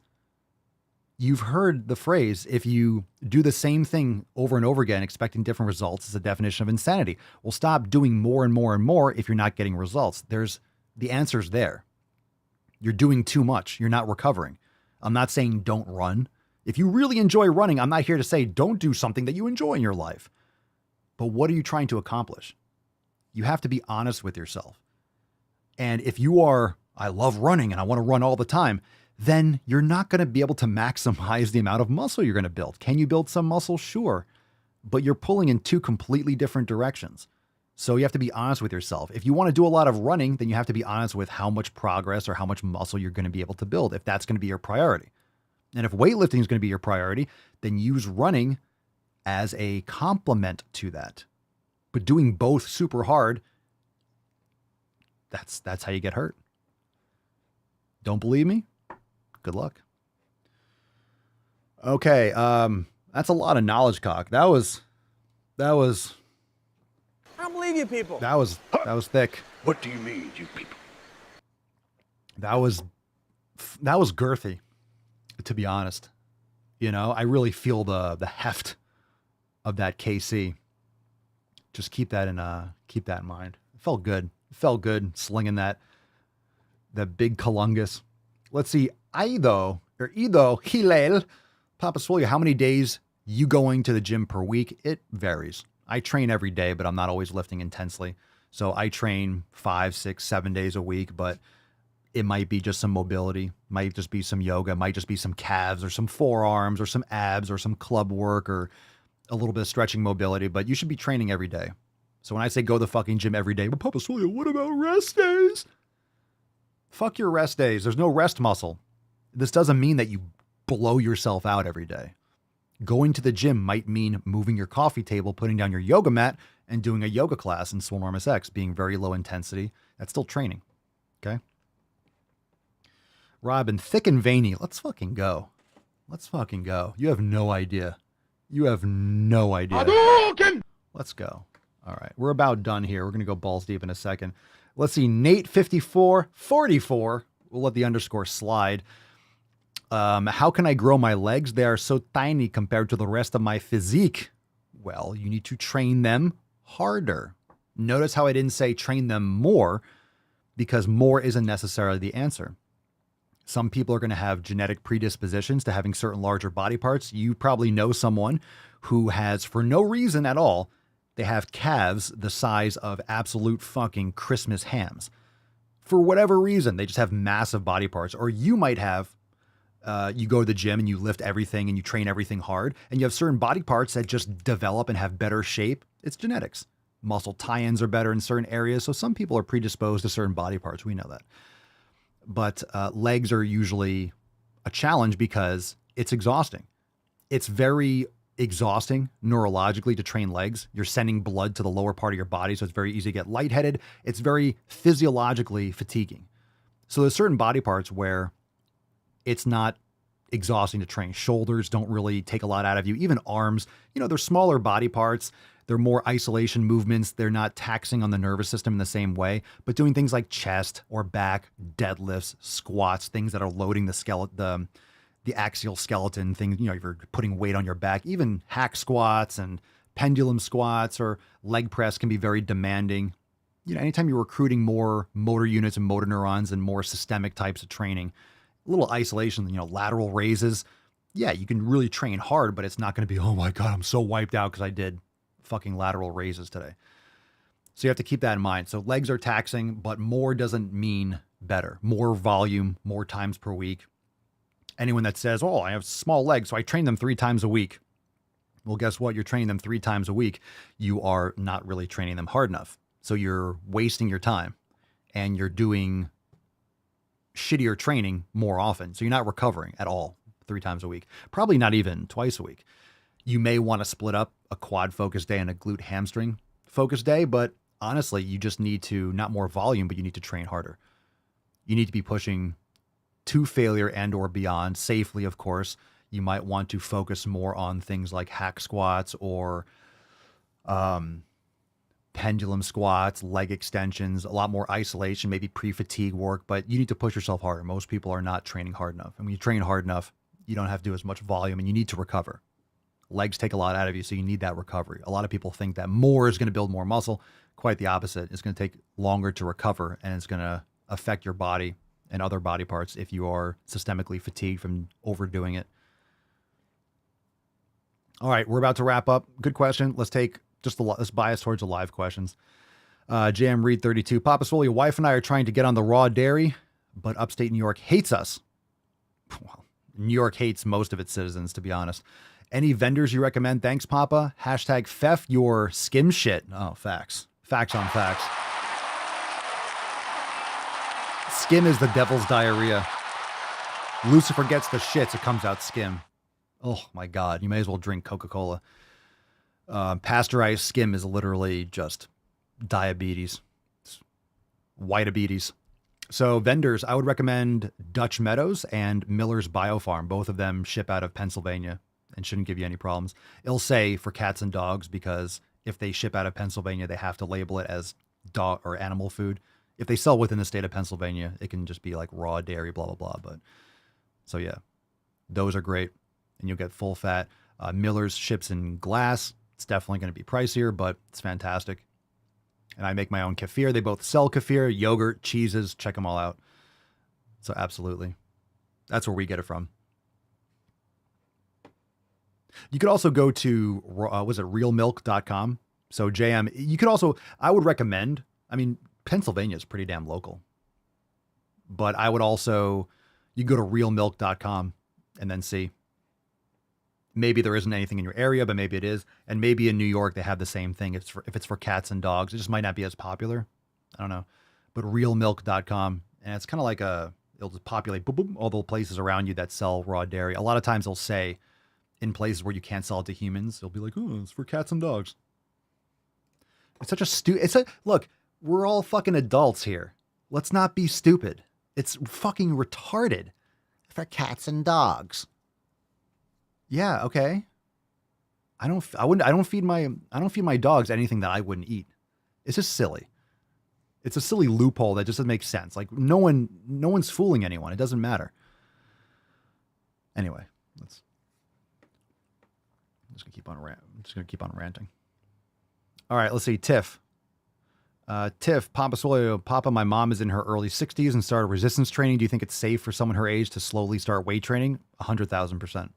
You've heard the phrase, if you do the same thing over and over again, expecting different results, is a definition of insanity. Well, stop doing more and more and more if you're not getting results. The answer's there. You're doing too much. You're not recovering. I'm not saying don't run. If you really enjoy running, I'm not here to say don't do something that you enjoy in your life. But what are you trying to accomplish? You have to be honest with yourself. And if you are, I love running and I want to run all the time, then you're not going to be able to maximize the amount of muscle you're going to build. Can you build some muscle? Sure. But you're pulling in two completely different directions. So you have to be honest with yourself. If you want to do a lot of running, then you have to be honest with how much progress or how much muscle you're going to be able to build, if that's going to be your priority. And if weightlifting is going to be your priority, then use running as a complement to that. But doing both super hard, that's how you get hurt. Don't believe me? Good luck. Okay, that's a lot of knowledge, cock. That was
I don't believe you people.
That was thick.
What do you mean, you people?
That was girthy, to be honest. I really feel the heft of that KC. Just keep that in mind. It felt good. It felt good slinging that big colungus. Let's see, Ido Hilel, Papa Swole, how many days you going to the gym per week? It varies. I train every day, but I'm not always lifting intensely. So I train 5, 6, 7 days a week, but it might be just some mobility, might just be some yoga, might just be some calves or some forearms or some abs or some club work or a little bit of stretching mobility, but you should be training every day. So when I say go to the fucking gym every day, but Papa Swole, what about rest days? Fuck your rest days. There's no rest muscle. This doesn't mean that you blow yourself out every day. Going to the gym might mean moving your coffee table, putting down your yoga mat, and doing a yoga class in Swolenormous X, being very low intensity. That's still training. Okay? Robin, thick and veiny. Let's fucking go. Let's fucking go. You have no idea.
Hadouken!
Let's go. All right. We're about done here. We're going to go balls deep in a second. Let's see. Nate 5444. We'll let the underscore slide. How can I grow my legs? They are so tiny compared to the rest of my physique. Well, you need to train them harder. Notice how I didn't say train them more, because more isn't necessarily the answer. Some people are going to have genetic predispositions to having certain larger body parts. You probably know someone who has, for no reason at all, they have calves the size of absolute fucking Christmas hams. For whatever reason, they just have massive body parts. Or you might have, you go to the gym and you lift everything and you train everything hard, and you have certain body parts that just develop and have better shape. It's genetics. Muscle tie-ins are better in certain areas. So some people are predisposed to certain body parts. We know that. But legs are usually a challenge because it's exhausting. It's very exhausting neurologically to train legs. You're sending blood to the lower part of your body, so it's very easy to get lightheaded. It's very physiologically fatiguing. So there's certain body parts where it's not exhausting to train. Shoulders don't really take a lot out of you. Even arms, they're smaller body parts. They're more isolation movements. They're not taxing on the nervous system in the same way. But doing things like chest or back, deadlifts, squats, things that are loading the axial skeleton, things, if you're putting weight on your back, even hack squats and pendulum squats or leg press can be very demanding. Anytime you're recruiting more motor units and motor neurons and more systemic types of training, a little isolation, lateral raises. Yeah, you can really train hard, but it's not going to be, oh my God, I'm so wiped out because I did fucking lateral raises today. So you have to keep that in mind. So legs are taxing, but more doesn't mean better. More volume, more times per week. Anyone that says, oh, I have small legs, so I train them 3 times a week. Well, guess what? You're training them 3 times a week. You are not really training them hard enough. So you're wasting your time and you're doing shittier training more often. So you're not recovering at all 3 times a week. Probably not even twice a week. You may want to split up a quad focus day and a glute hamstring focus day, but honestly, you just need to, not more volume, but you need to train harder. You need to be pushing to failure and or beyond safely, of course. You might want to focus more on things like hack squats or pendulum squats, leg extensions, a lot more isolation, maybe pre-fatigue work, but you need to push yourself harder. Most people are not training hard enough. And when you train hard enough, you don't have to do as much volume and you need to recover. Legs take a lot out of you, so you need that recovery. A lot of people think that more is going to build more muscle. Quite the opposite. It's going to take longer to recover, and it's going to affect your body and other body parts if you are systemically fatigued from overdoing it. All right, we're about to wrap up. Good question. Let's take let's bias towards the live questions. JM Reed 32. Papa Swole, your wife and I are trying to get on the raw dairy, but upstate New York hates us. Well, New York hates most of its citizens, to be honest. Any vendors you recommend? Thanks, Papa. Hashtag Fef your skim shit. Oh, facts. Facts on facts. Skim is the devil's diarrhea. Lucifer gets the shits, it comes out skim. Oh my God. You may as well drink Coca-Cola. Pasteurized skim is literally just diabetes. It's whiteabetes. So vendors, I would recommend Dutch Meadows and Miller's Biofarm. Both of them ship out of Pennsylvania and shouldn't give you any problems. It'll say for cats and dogs because if they ship out of Pennsylvania, they have to label it as dog or animal food. If they sell within the state of Pennsylvania, it can just be like raw dairy, blah, blah, blah. But so yeah, those are great and you'll get full fat. Miller's ships in glass. It's definitely going to be pricier, but it's fantastic. And I make my own kefir. They both sell kefir, yogurt, cheeses. Check them all out. So absolutely. That's where we get it from. You could also go to, realmilk.com. So JM, you could also, I would recommend, Pennsylvania is pretty damn local. But I would also, you go to realmilk.com and then see. Maybe there isn't anything in your area, but maybe it is. And maybe in New York, they have the same thing. If it's for cats and dogs, it just might not be as popular. I don't know. But realmilk.com, and it's kind of like it'll just populate boom, boom, all the places around you that sell raw dairy. A lot of times they'll say in places where you can't sell it to humans, they'll be like, oh, it's for cats and dogs. It's such a look, we're all fucking adults here. Let's not be stupid. It's fucking retarded. For cats and dogs. Yeah, okay. I don't feed my dogs anything that I wouldn't eat. It's just silly. It's a silly loophole that just doesn't make sense. Like no one's fooling anyone. It doesn't matter. Anyway, I'm just gonna keep on ranting. All right, let's see. Tiff, Papa Swole, Papa, my mom is in her early 60s and started resistance training. Do you think it's safe for someone her age to slowly start weight training? 100,000%.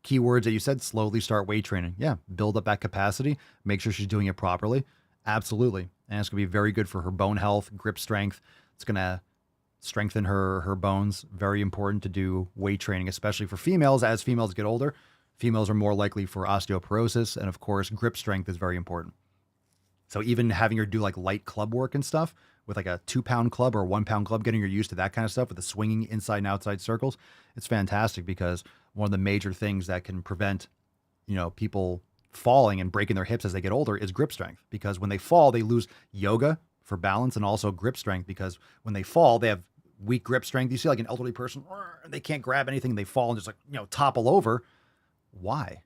Keywords that you said, slowly start weight training. Yeah, build up that capacity. Make sure she's doing it properly. Absolutely. And it's going to be very good for her bone health, grip strength. It's going to strengthen her bones. Very important to do weight training, especially for females. As females get older, females are more likely for osteoporosis. And of course, grip strength is very important. So even having her do like light club work and stuff with like a 2-pound club or a 1-pound club, getting her used to that kind of stuff with the swinging inside and outside circles, it's fantastic because one of the major things that can prevent, people falling and breaking their hips as they get older is grip strength. Because when they fall, they lose yoga for balance and also grip strength because when they fall, they have weak grip strength. You see like an elderly person they can't grab anything. They fall and just like, topple over. Why?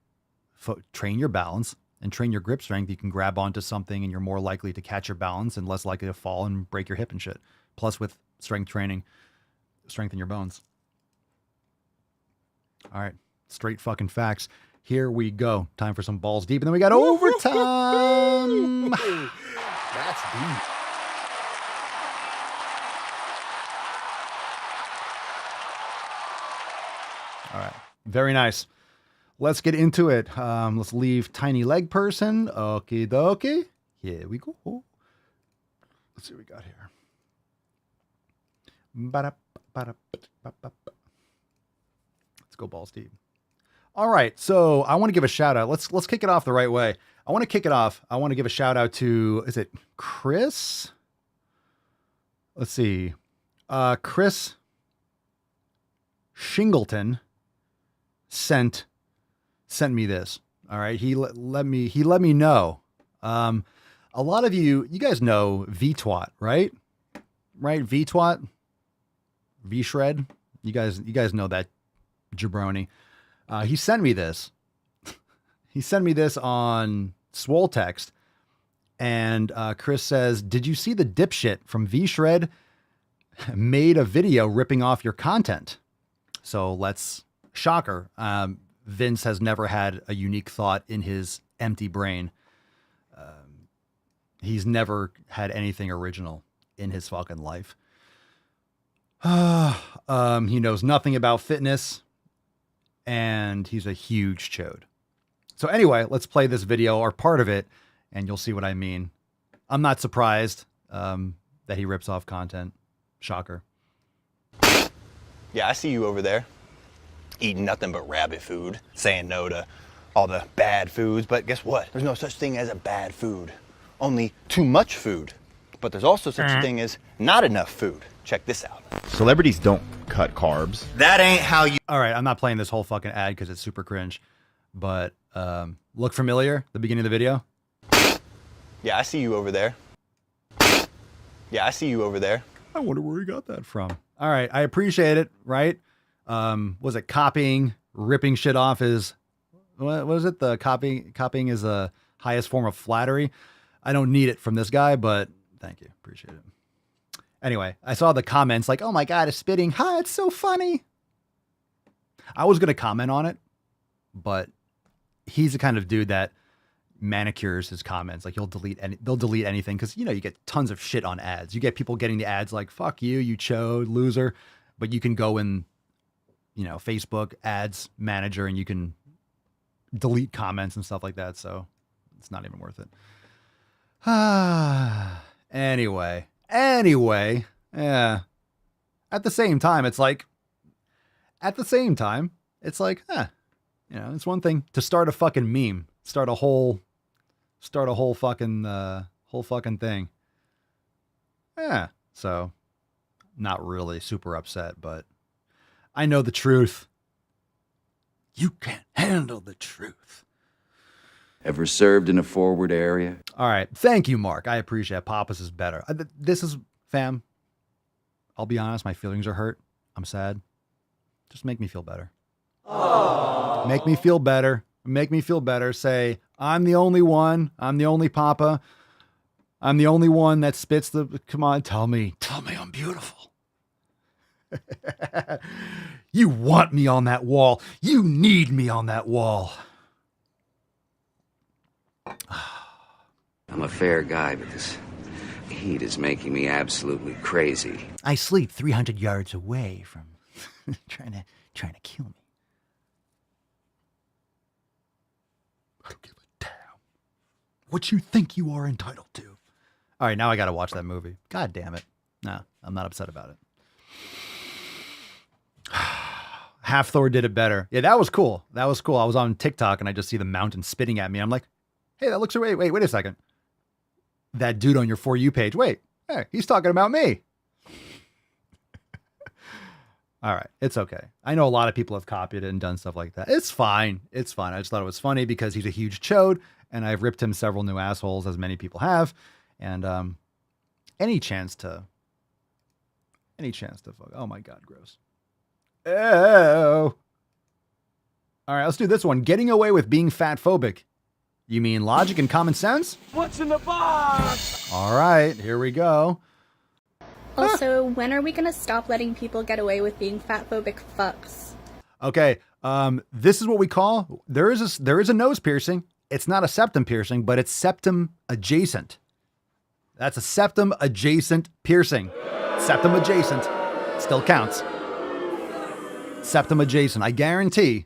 Train your balance and train your grip strength. You can grab onto something and you're more likely to catch your balance and less likely to fall and break your hip and shit. Plus with strength training, strengthen your bones. All right. Straight fucking facts. Here we go. Time for some balls deep. And then we got overtime. That's deep. All right. Very nice. Let's get into it. Let's leave tiny leg person. Okie dokie. Here we go. Let's see what we got here. Let's go balls deep. All right. So I want to give a shout out. Let's kick it off the right way. I want to kick it off. I want to give a shout out to, is it Chris? Let's see. Chris Shingleton sent me this. All right. He let me know. A lot of you guys know VTwat, right? Right. VTwat, V-Shred. You guys know that jabroni. He sent me this. He sent me this on Swole text. And Chris says, did you see the dipshit from V-Shred made a video ripping off your content? So shocker. Vince has never had a unique thought in his empty brain. He's never had anything original in his fucking life. He knows nothing about fitness, and he's a huge chode. So anyway, let's play this video or part of it, and you'll see what I mean. I'm not surprised that he rips off content. Shocker.
Yeah, I see you over there, eating nothing but rabbit food, saying no to all the bad foods, but guess what? There's no such thing as a bad food. Only too much food. But there's also such a thing as not enough food. Check this out.
Celebrities don't cut carbs.
That ain't how you...
All right, I'm not playing this whole fucking ad because it's super cringe, but look familiar, the beginning of the video?
Yeah, I see you over there. Yeah, I see you over there.
I wonder where he got that from. All right, I appreciate it, right? Was it copying, ripping shit off is... What was it? The copying is the highest form of flattery. I don't need it from this guy, but thank you. Appreciate it. Anyway, I saw the comments like, oh my God, it's spitting. Hi, it's so funny. I was going to comment on it, but he's the kind of dude that manicures his comments. Like they'll delete anything. Cause you get tons of shit on ads. You get people getting the ads like, fuck you, you chode, loser. But you can go in, Facebook ads manager and you can delete comments and stuff like that. So it's not even worth it. Anyway, yeah. At the same time, it's like, it's one thing to start a fucking meme, start a whole fucking thing. Yeah. So not really super upset, but I know the truth. You can't handle the truth.
Ever served in a forward area?
All right. Thank you, Mark. I appreciate it. Papas is better. This is, fam, I'll be honest. My feelings are hurt. I'm sad. Just make me feel better. Aww. Make me feel better. Make me feel better. Say, I'm the only one. I'm the only papa. I'm the only one that spits the, come on, tell me I'm beautiful. You want me on that wall. You need me on that wall.
I'm a fair guy, but this heat is making me absolutely crazy.
I sleep 300 yards away from trying to kill me. I don't give a damn what you think you are entitled to. All right, now I got to watch that movie. God damn it. No, I'm not upset about it. Half Thor did it better. Yeah, that was cool. I was on TikTok and I just see the mountain spitting at me. I'm like, hey, that looks, wait a second. That dude on your For You page. Hey, he's talking about me. All right. It's okay. I know a lot of people have copied it and done stuff like that. It's fine. I just thought it was funny because he's a huge chode and I've ripped him several new assholes, as many people have. And any chance to fuck. Oh my God, gross. Oh. All right, let's do this one. Getting away with being fat phobic. You mean logic and common sense?
What's in the box?
All right, here we go.
Also, when are we going to stop letting people get away with being fat phobic fucks?
Okay, this is what we call, there is a nose piercing. It's not a septum piercing, but it's septum adjacent. That's a septum adjacent piercing. Septum adjacent still counts. Septum adjacent. I guarantee.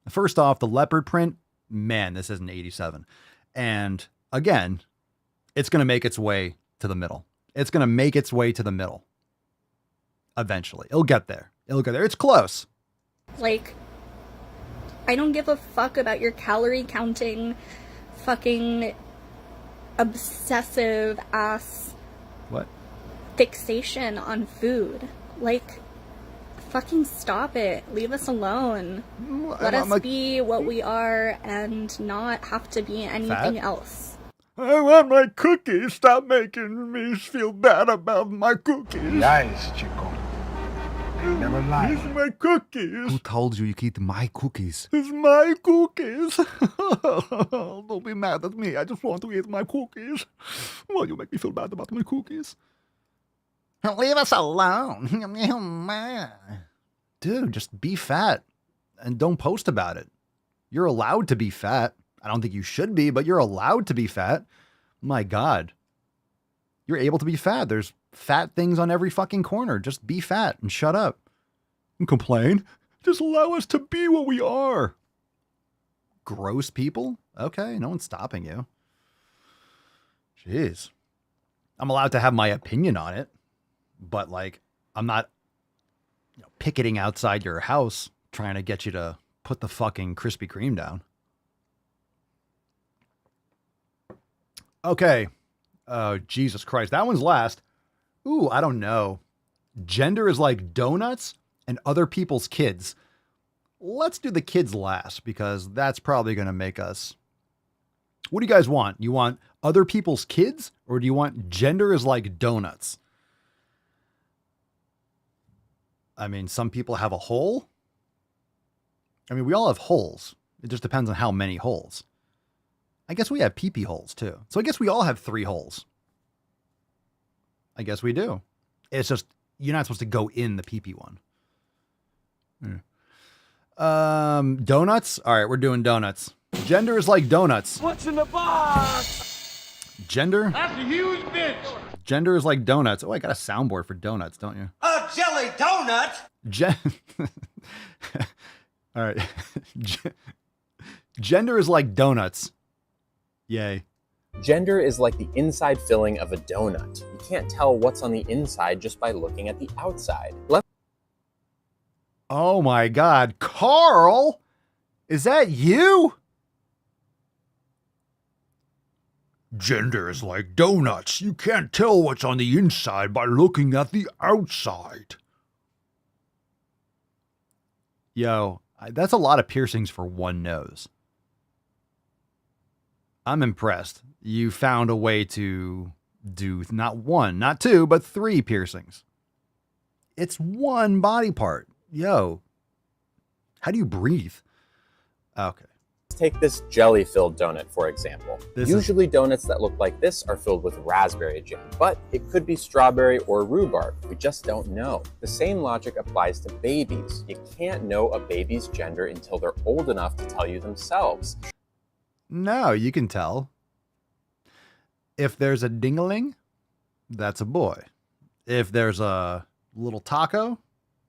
First off, the leopard print, man, this isn't 87. And again, it's going to make its way to the middle. It's going to make its way to the middle. Eventually. It'll get there. It's close.
Like, I don't give a fuck about your calorie counting, fucking obsessive ass
What?
fixation on food. Like, fucking stop it. Leave us alone. Let us be what we are and not have to be anything else.
I want my cookies. Stop making me feel bad about my cookies.
Nice, Chico. You never lie.
It's my cookies. Who told you eat my cookies? It's my cookies. Don't be mad at me. I just want to eat my cookies. Why you make me feel bad about my cookies? Leave us alone. Dude, just be fat and don't post about it. You're allowed to be fat. I don't think you should be, but you're allowed to be fat. My God. You're able to be fat. There's fat things on every fucking corner. Just be fat and shut up. And complain. Just allow us to be what we are. Gross people? Okay, no one's stopping you. Jeez. I'm allowed to have my opinion on it, but like, I'm not picketing outside your house trying to get you to put the fucking Krispy Kreme down. Okay. Oh, Jesus Christ. That one's last. Ooh, I don't know. Gender is like donuts and other people's kids. Let's do the kids last because that's probably going to make us. What do you guys want? You want other people's kids or do you want gender is like donuts? I mean, some people have a hole. I mean, we all have holes. It just depends on how many holes. I guess we have pee-pee holes too. So I guess we all have 3 holes. I guess we do. It's just, you're not supposed to go in the pee-pee one. Donuts? All right, we're doing donuts. Gender is like donuts.
What's in the box?
Gender?
That's a huge bitch.
Gender is like donuts. Oh, I got a soundboard for donuts, don't you?
A jelly donut?
All right. Gender is like donuts. Yay.
Gender is like the inside filling of a donut. You can't tell what's on the inside just by looking at the outside.
Oh my God. Carl? Is that you? Gender is like donuts. You can't tell what's on the inside by looking at the outside. Yo, that's a lot of piercings for one nose. I'm impressed. You found a way to do not 1, not 2, but 3 piercings. It's one body part. Yo, how do you breathe? Okay.
Let's take this jelly-filled donut, for example. Usually donuts that look like this are filled with raspberry jam, but it could be strawberry or rhubarb. We just don't know. The same logic applies to babies. You can't know a baby's gender until they're old enough to tell you themselves.
No, you can tell. If there's a ding-a-ling, that's a boy. If there's a little taco,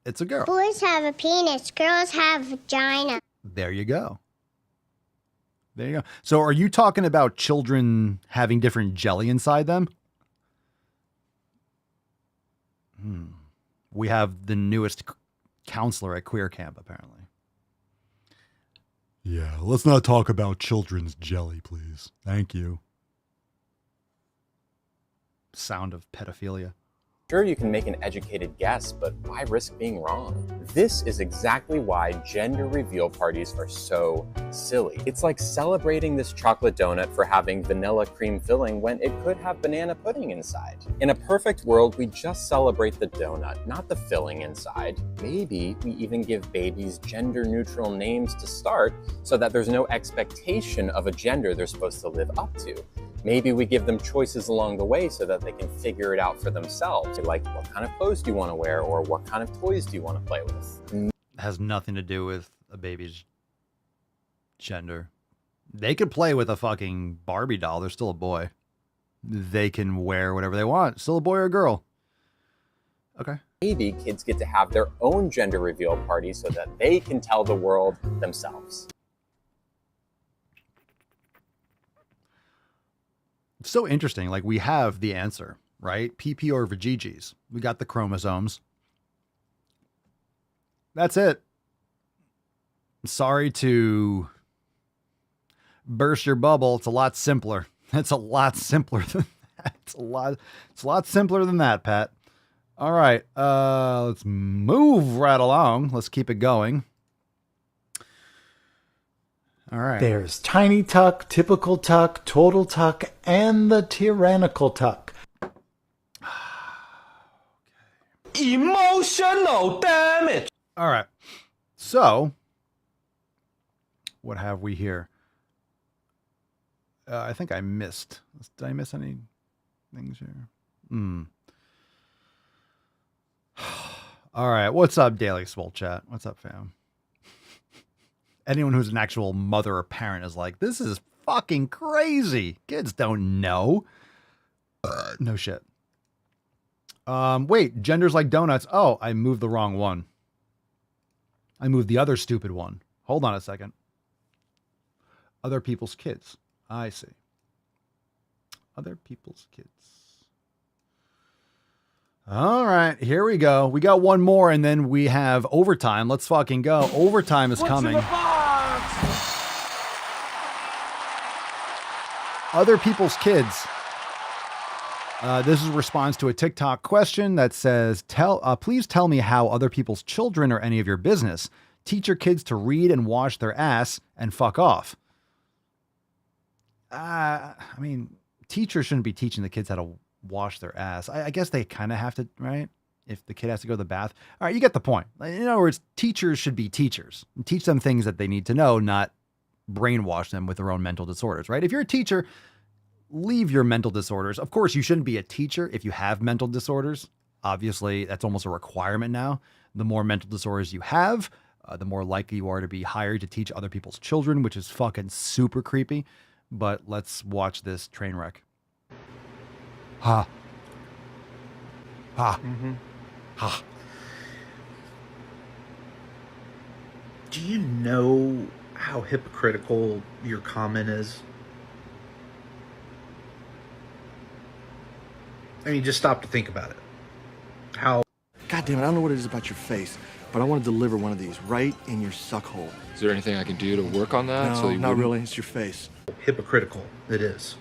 it's a girl.
Boys have a penis, girls have a vagina.
There you go. There you go. So are you talking about children having different jelly inside them? We have the newest counselor at Queer Camp, apparently. Yeah, let's not talk about children's jelly, please. Thank you. Sound of pedophilia.
Sure, you can make an educated guess, but why risk being wrong? This is exactly why gender reveal parties are so silly. It's like celebrating this chocolate donut for having vanilla cream filling when it could have banana pudding inside. In a perfect world, we just celebrate the donut, not the filling inside. Maybe we even give babies gender-neutral names to start so that there's no expectation of a gender they're supposed to live up to. Maybe we give them choices along the way so that they can figure it out for themselves. Like, what kind of clothes do you want to wear, or what kind of toys do you want to play with?
It has nothing to do with a baby's gender. They could play with a fucking Barbie doll. They're still a boy. They can wear whatever they want. Still a boy or a girl. Okay.
Maybe kids get to have their own gender reveal party so that they can tell the world themselves.
It's so interesting. Like, we have the answer, right? PP or vagiges. We got the chromosomes. That's it. Sorry to burst your bubble. It's a lot simpler. It's a lot simpler than that. It's a lot simpler than that, Pat. All right. Let's move right along. Let's keep it going. All right.
There's Tiny Tuck, Typical Tuck, Total Tuck, and the Tyrannical Tuck.
Emotional damage.
All right. So, what have we here? I think I missed. Did I miss any things here? All right. What's up, Daily Swole chat? What's up, fam? Anyone who's an actual mother or parent is like, this is fucking crazy. Kids don't know. No shit. Wait, genders like donuts. Oh, I moved the wrong one. I moved the other stupid one. Hold on a second. Other people's kids. I see. Other people's kids. All right, here we go. We got one more, and then we have overtime. Let's fucking go. Overtime is coming. Other people's kids. This is a response to a TikTok question that says, please tell me how other people's children are any of your business. Teach your kids to read and wash their ass and fuck off. I mean, teachers shouldn't be teaching the kids how to wash their ass. I guess they kind of have to, right? If the kid has to go to the bath. All right, you get the point. In other words, teachers should be teachers. Teach them things that they need to know, not brainwash them with their own mental disorders, right? If you're a teacher, leave your mental disorders. Of course, you shouldn't be a teacher if you have mental disorders. Obviously, that's almost a requirement now. The more mental disorders you have, the more likely you are to be hired to teach other people's children, which is fucking super creepy. But let's watch this train wreck. Ha. Ha.
Mm-hmm.
Ha.
Do you know how hypocritical your comment is? I mean, just stop to think about it. How...
God damn it, I don't know what it is about your face, but I want to deliver one of these right in your suck hole.
Is there anything I can do to work on that?
No, not really. It's your face.
Hypocritical it is.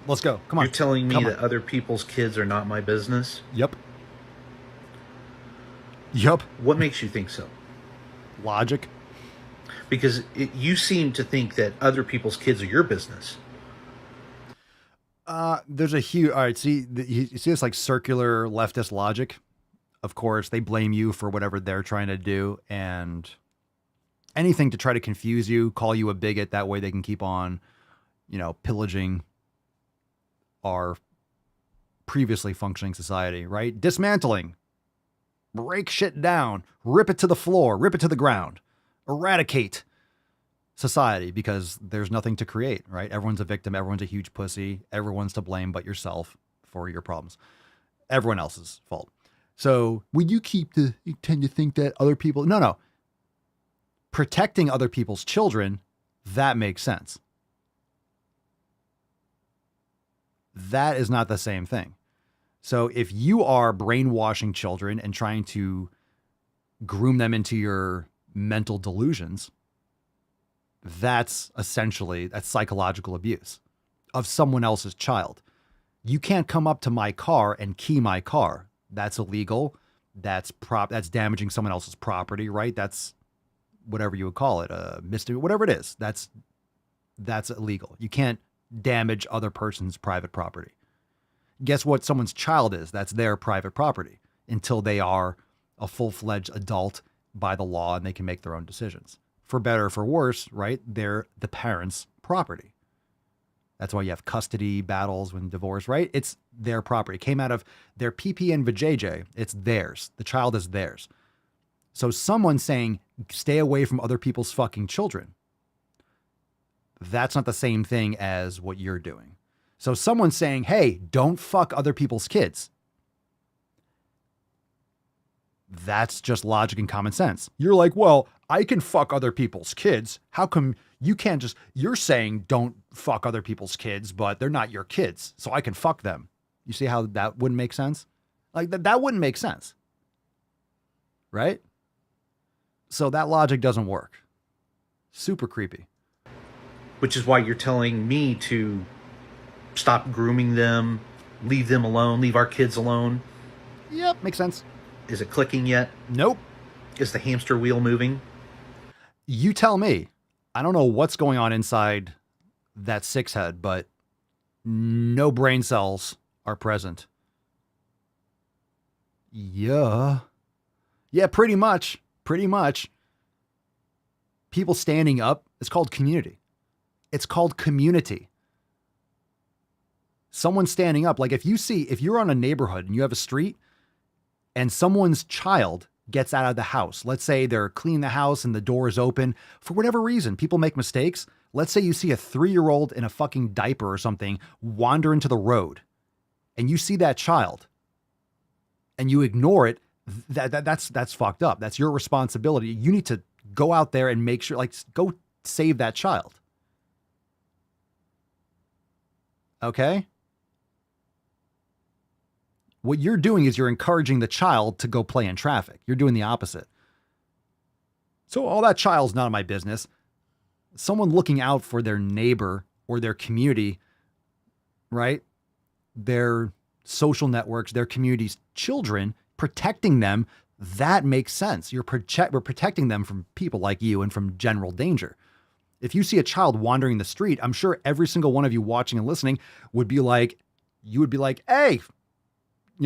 Let's go. Come on.
You're telling me that other people's kids are not my business?
Yep. Yep.
What makes you think so?
Logic.
Because you seem to think that other people's kids are your business.
There's a huge... All right, see, you see this like circular leftist logic? Of course, they blame you for whatever they're trying to do, and anything to try to confuse you, call you a bigot, that way they can keep on, pillaging our previously functioning society, right? Dismantling. Break shit down. Rip it to the floor. Rip it to the ground. Eradicate society because there's nothing to create, right? Everyone's a victim. Everyone's a huge pussy. Everyone's to blame but yourself for your problems. Everyone else's fault. So when you tend to think that other people, no. Protecting other people's children, that makes sense. That is not the same thing. So if you are brainwashing children and trying to groom them into your mental delusions, that's psychological abuse of someone else's child. You can't come up to my car and key my car. That's illegal. That's damaging someone else's property, right? That's whatever you would call it, a misdemeanor, whatever it is. That's illegal. You can't damage other person's private property. Guess what someone's child is? That's their private property until they are a full-fledged adult by the law and they can make their own decisions. For better or for worse, right? They're the parents' property. That's why you have custody battles when divorce, right? It's their property. It came out of their PP and vajayjay. It's theirs. The child is theirs. So someone saying, stay away from other people's fucking children. That's not the same thing as what you're doing. So someone saying, hey, don't fuck other people's kids. That's just logic and common sense. You're like, well, I can fuck other people's kids. How come you can't just, you're saying don't fuck other people's kids, but they're not your kids. So I can fuck them. You see how that wouldn't make sense? Like that wouldn't make sense. Right? So that logic doesn't work. Super creepy.
Which is why you're telling me to stop grooming them, leave them alone, leave our kids alone.
Yep, makes sense.
Is it clicking yet?
Nope.
Is the hamster wheel moving?
You tell me. I don't know what's going on inside that six head, but no brain cells are present. Yeah. Yeah, pretty much. Pretty much. People standing up. It's called community. It's called community. Someone standing up. Like if you're on a neighborhood and you have a street and someone's child gets out of the house, let's say they're cleaning the house and the door is open for whatever reason, people make mistakes. Let's say you see a 3-year-old in a fucking diaper or something wander into the road and you see that child and you ignore it. That's fucked up. That's your responsibility. You need to go out there and make sure, like, go save that child. Okay? What you're doing is you're encouraging the child to go play in traffic. You're doing the opposite. So all that child's not my business. Someone looking out for their neighbor or their community, right? Their social networks, their community's children, protecting them, that makes sense. We're protecting them from people like you and from general danger. If you see a child wandering the street, I'm sure every single one of you watching and listening would be like, hey,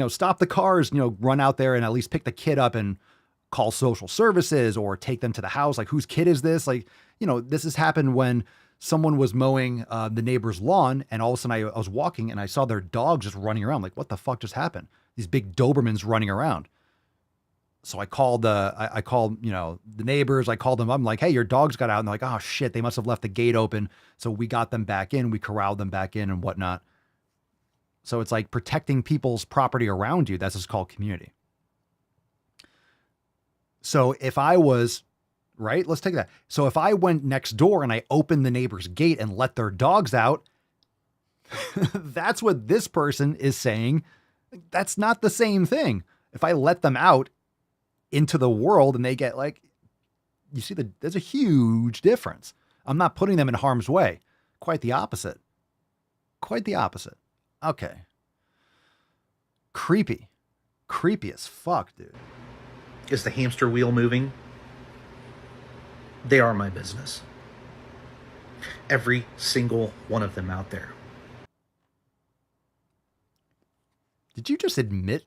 stop the cars, run out there and at least pick the kid up and call social services or take them to the house. Like, whose kid is this? Like, this has happened when someone was mowing the neighbor's lawn and all of a sudden I was walking and I saw their dog just running around. Like, what the fuck just happened? These big Dobermans running around. So I called the neighbors. I called them up. I'm like, hey, your dogs got out. And they're like, oh shit, they must have left the gate open. So we got them back in. We corralled them back in and whatnot. So it's like protecting people's property around you. That's just called community. So if I was, right, let's take that. So if I went next door and I opened the neighbor's gate and let their dogs out, that's what this person is saying. That's not the same thing. If I let them out into the world and they get there's a huge difference. I'm not putting them in harm's way. Quite the opposite. Quite the opposite. Okay. Creepy. Creepy as fuck, dude.
Is the hamster wheel moving? They are my business. Every single one of them out there.
Did you just admit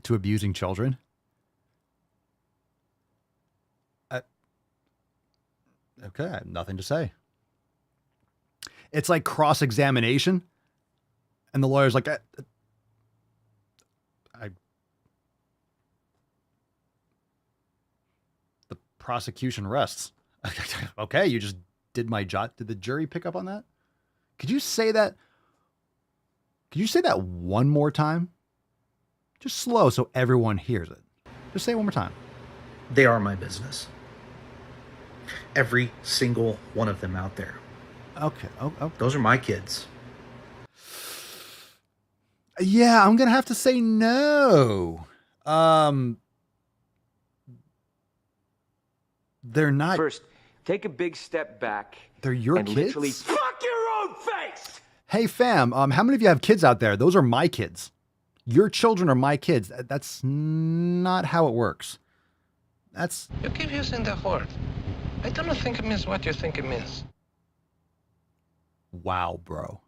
to abusing children? Okay, I have nothing to say. It's like cross-examination, and the lawyer's like, the prosecution rests. Okay, you just did my job. Did the jury pick up on that? Could you say that? Could you say that one more time? Just slow so everyone hears it. Just say it one more time.
They are my business. Every single one of them out there.
Okay. Oh.
Those are my kids.
Yeah, I'm going to have to say no. They're not.
First, take a big step back.
They're your
and
kids?
literally fuck your
face!
Hey fam, how many of you have kids out there? Those are my kids. Your children are my kids. That's not how it works. That's...
You keep using the word. I don't think it means what you think it means.
Wow, bro.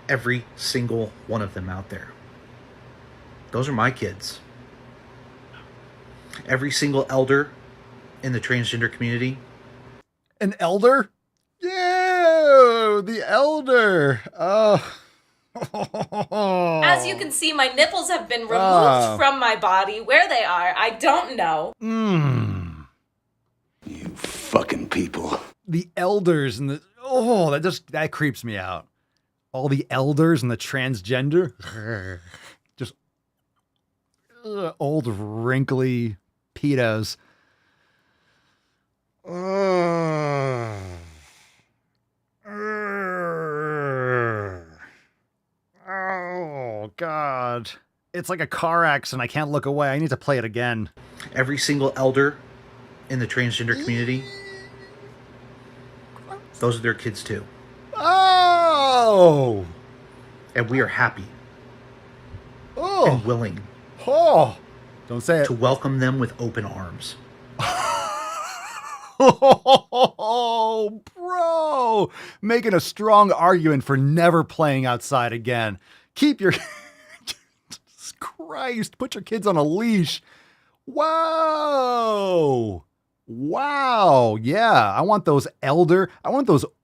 Every single one of them out there. Those are my kids. Every single elder in the transgender community.
An elder? Yeah, the elder. Oh.
As you can see, my nipples have been removed from my body. Where they are, I don't know.
You fucking people.
The elders and the... Oh, that creeps me out. All the elders and the transgender. Just old wrinkly pedos. Oh, God. It's like a car accident. I can't look away. I need to play it again.
Every single elder in the transgender community. Those are their kids too.
Oh!
And we are happy.
Oh!
And willing.
Oh! Don't say it.
To welcome them with open arms.
Oh, bro! Making a strong argument for never playing outside again. Keep your... Jesus Christ, put your kids on a leash. Whoa! Wow, yeah. I want those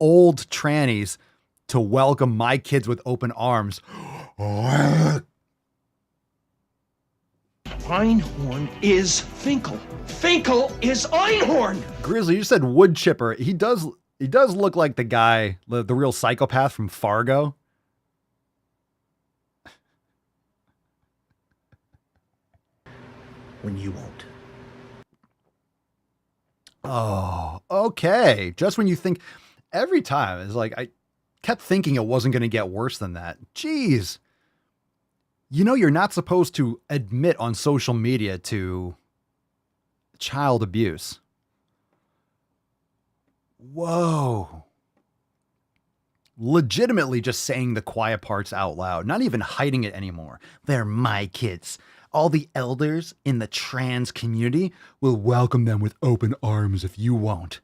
old trannies to welcome my kids with open arms.
Einhorn is Finkel. Finkel is Einhorn!
Grizzly, you said wood chipper. He does look like the guy, the real psychopath from Fargo.
When you won't.
Oh, okay. Just when you think, every time, it's like, I kept thinking it wasn't going to get worse than that. Jeez. You know, you're not supposed to admit on social media to child abuse. Whoa. Legitimately just saying the quiet parts out loud, not even hiding it anymore. They're my kids. All the elders in the trans community will welcome them with open arms if you won't.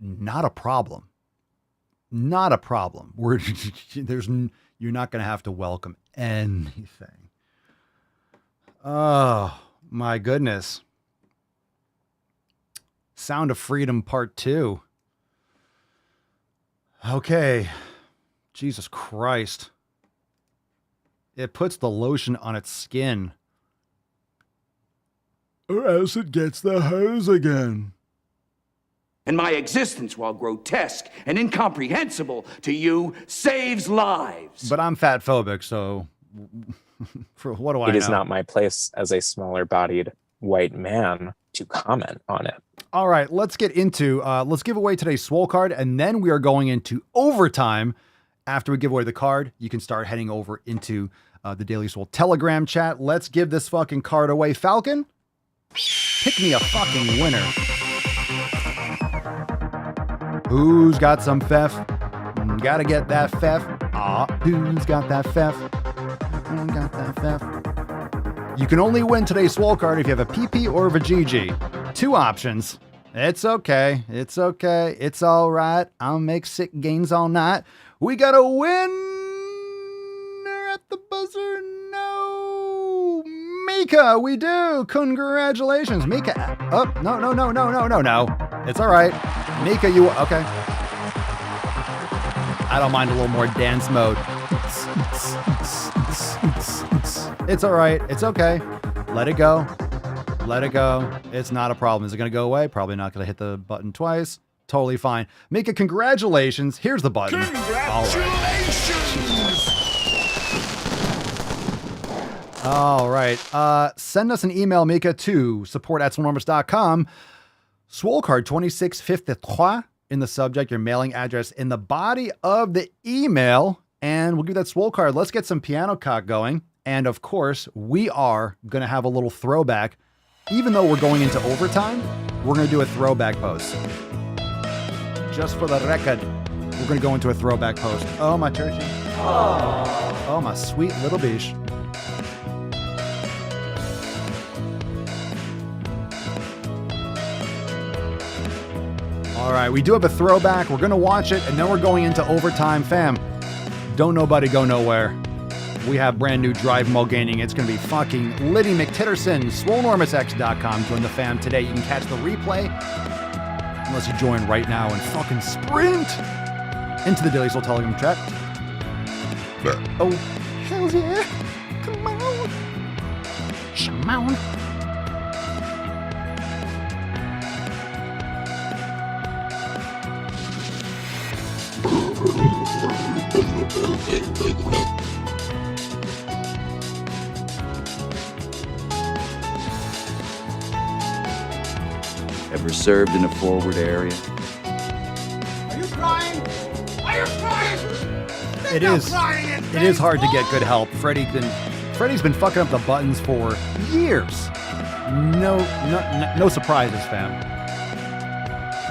Not a problem. Not a problem. You're not going to have to welcome anything. Oh, my goodness. Sound of Freedom Part 2. Okay. Jesus Christ. It puts the lotion on its skin. Or else it gets the hose again.
And my existence, while grotesque and incomprehensible to you, saves lives.
But I'm fat phobic, so for what do I know?
It is not my place as a smaller-bodied white man to comment on it.
All right, let's get into, let's give away today's Swole card, and then we are going into overtime. After we give away the card, you can start heading over into the Daily Swole Telegram chat. Let's give this fucking card away. Falcon, pick me a fucking winner. Who's got some fef? Gotta get that fef. Who's got that fef? Got that fef. You can only win today's Swole card if you have a PP or a GG. Two options. It's okay. It's okay. It's all right. I'll make sick gains all night. We got a winner at the buzzer. No. Mika, we do. Congratulations. Mika. Oh, no. It's all right. Mika, you... Okay. I don't mind a little more dance mode. It's all right. It's okay. Let it go. Let it go. It's not a problem. Is it going to go away? Probably not going to hit the button twice. Totally fine. Mika, congratulations. Here's the button. All right. Send us an email, Mika, to support@swolenormous.com. Swole card 2653 in the subject, your mailing address in the body of the email, and we'll give that Swole card. Let's get some piano cock going. And of course, we are going to have a little throwback. Even though we're going into overtime, we're going to do a throwback post. just for the record, we're going to go into a throwback post. Oh, my turkey. Oh, my sweet little bish. All right, we do have a throwback. We're going to watch it, and then we're going into overtime. Fam, don't nobody go nowhere. We have brand new Drive Mulgaining. It's going to be fucking Liddy McTitterson. SwoleNormousX.com. Join the fam today. You can catch the replay unless you join right now and fucking sprint into the Daily Swole Telegram chat. Oh, hells yeah. Come on. Come on.
Ever served in a forward area?
Are you crying? Are you crying?
It is hard to get good help. Freddie's been fucking up the buttons for years. No surprises, fam.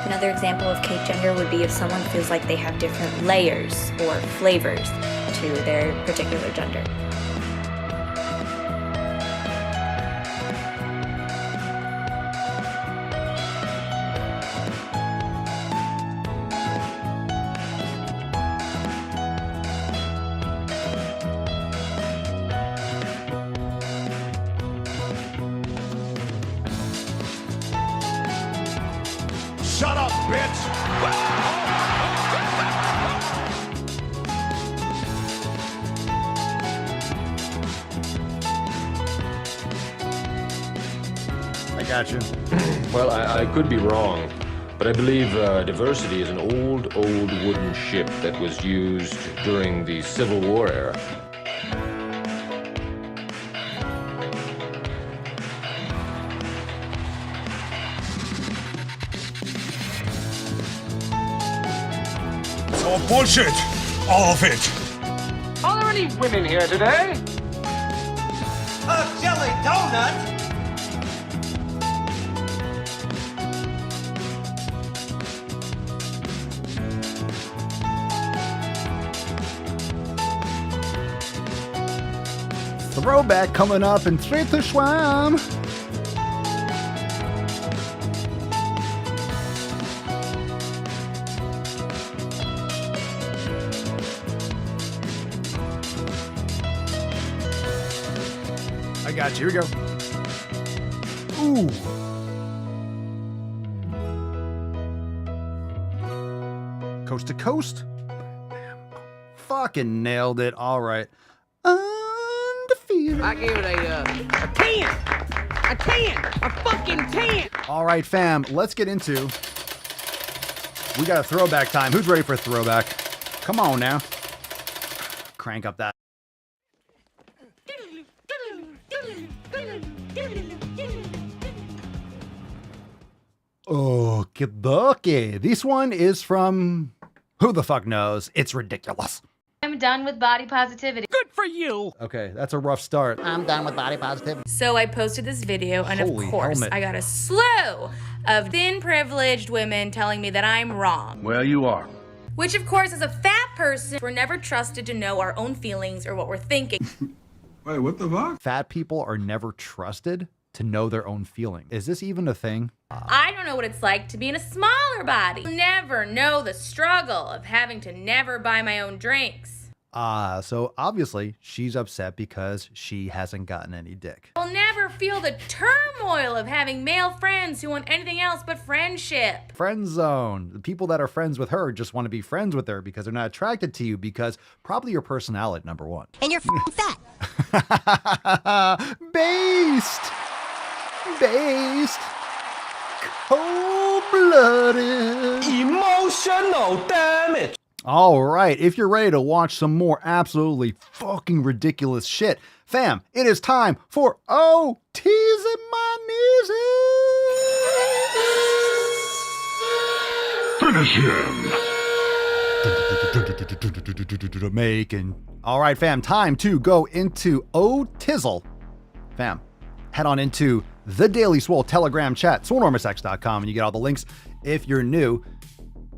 Another example of cake gender would be if someone feels like they have different layers or flavors to their particular gender.
Shut up, bitch!
I got you.
Well, I could be wrong, but I believe diversity is an old wooden ship that was used during the Civil War era.
It's all bullshit! All of it!
Are there any women here today?
A jelly donut?
Throwback coming up in 3 to Schwam. I got you. Here we go. Ooh. Coast to coast. Fucking nailed it. All right. Undefeated.
I give it a 10. A 10. A fucking 10.
All right, fam. Let's get into. We got a throwback time. Who's ready for a throwback? Come on now. Crank up that. Okie dokie. This one is from who the fuck knows? It's ridiculous.
I'm done with body positivity.
Good for you.
Okay, that's a rough start.
I'm done with body positivity.
So I posted this video, and
Holy
of course,
helmet.
I got a slew of thin, privileged women telling me that I'm wrong.
Well, you are.
Which, of course, as a fat person, we're never trusted to know our own feelings or what we're thinking.
Wait, what the fuck? Fat people are never trusted to know their own feelings. Is this even a thing?
I don't know what it's like to be in a smaller body. You'll never know the struggle of having to never buy my own drinks.
So obviously she's upset because she hasn't gotten any dick.
I'll never feel the turmoil of having male friends who want anything else but friendship.
Friend zone. The people that are friends with her just want to be friends with her because they're not attracted to you because probably your personality, number one.
And you're fat.
Based. Cold-blooded.
Emotional damage.
All right, if you're ready to watch some more absolutely fucking ridiculous shit, fam, it is time for Oh, Teasing My Knees.
Finish him.
Making. All right, fam, time to go into Oh Tizzle. Fam, head on into the Daily Swole Telegram chat, swolenormousx.com, and you get all the links. If you're new,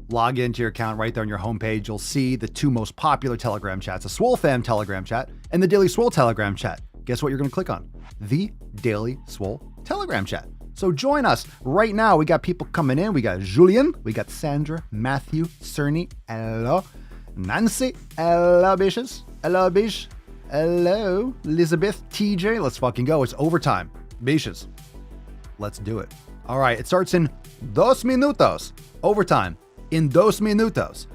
log into your account right there on your homepage. You'll see the two most popular Telegram chats, the Swole Fam Telegram chat and the Daily Swole Telegram chat. Guess what you're going to click on? The Daily Swole Telegram chat. So join us right now. We got people coming in. We got Julian, we got Sandra, Matthew, Cerny, hello, Nancy, hello, bitches, hello, bish, hello, Elizabeth, TJ. Let's fucking go. It's overtime. Bitches, let's do it. All right, it starts in 2 minutos. Overtime in 2 minutos.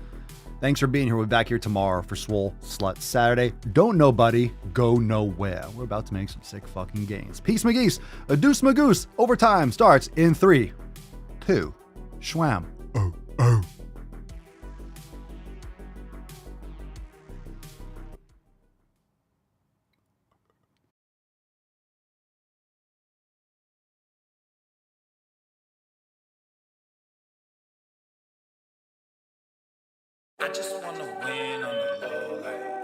Thanks for being here. We'll be back here tomorrow for Swole Slut Saturday. Don't nobody go nowhere. We're about to make some sick fucking gains. Peace, McGeese. A deuce, magoose. Overtime starts in 3, 2, schwam. Oh, oh.
I just wanna win on the low, like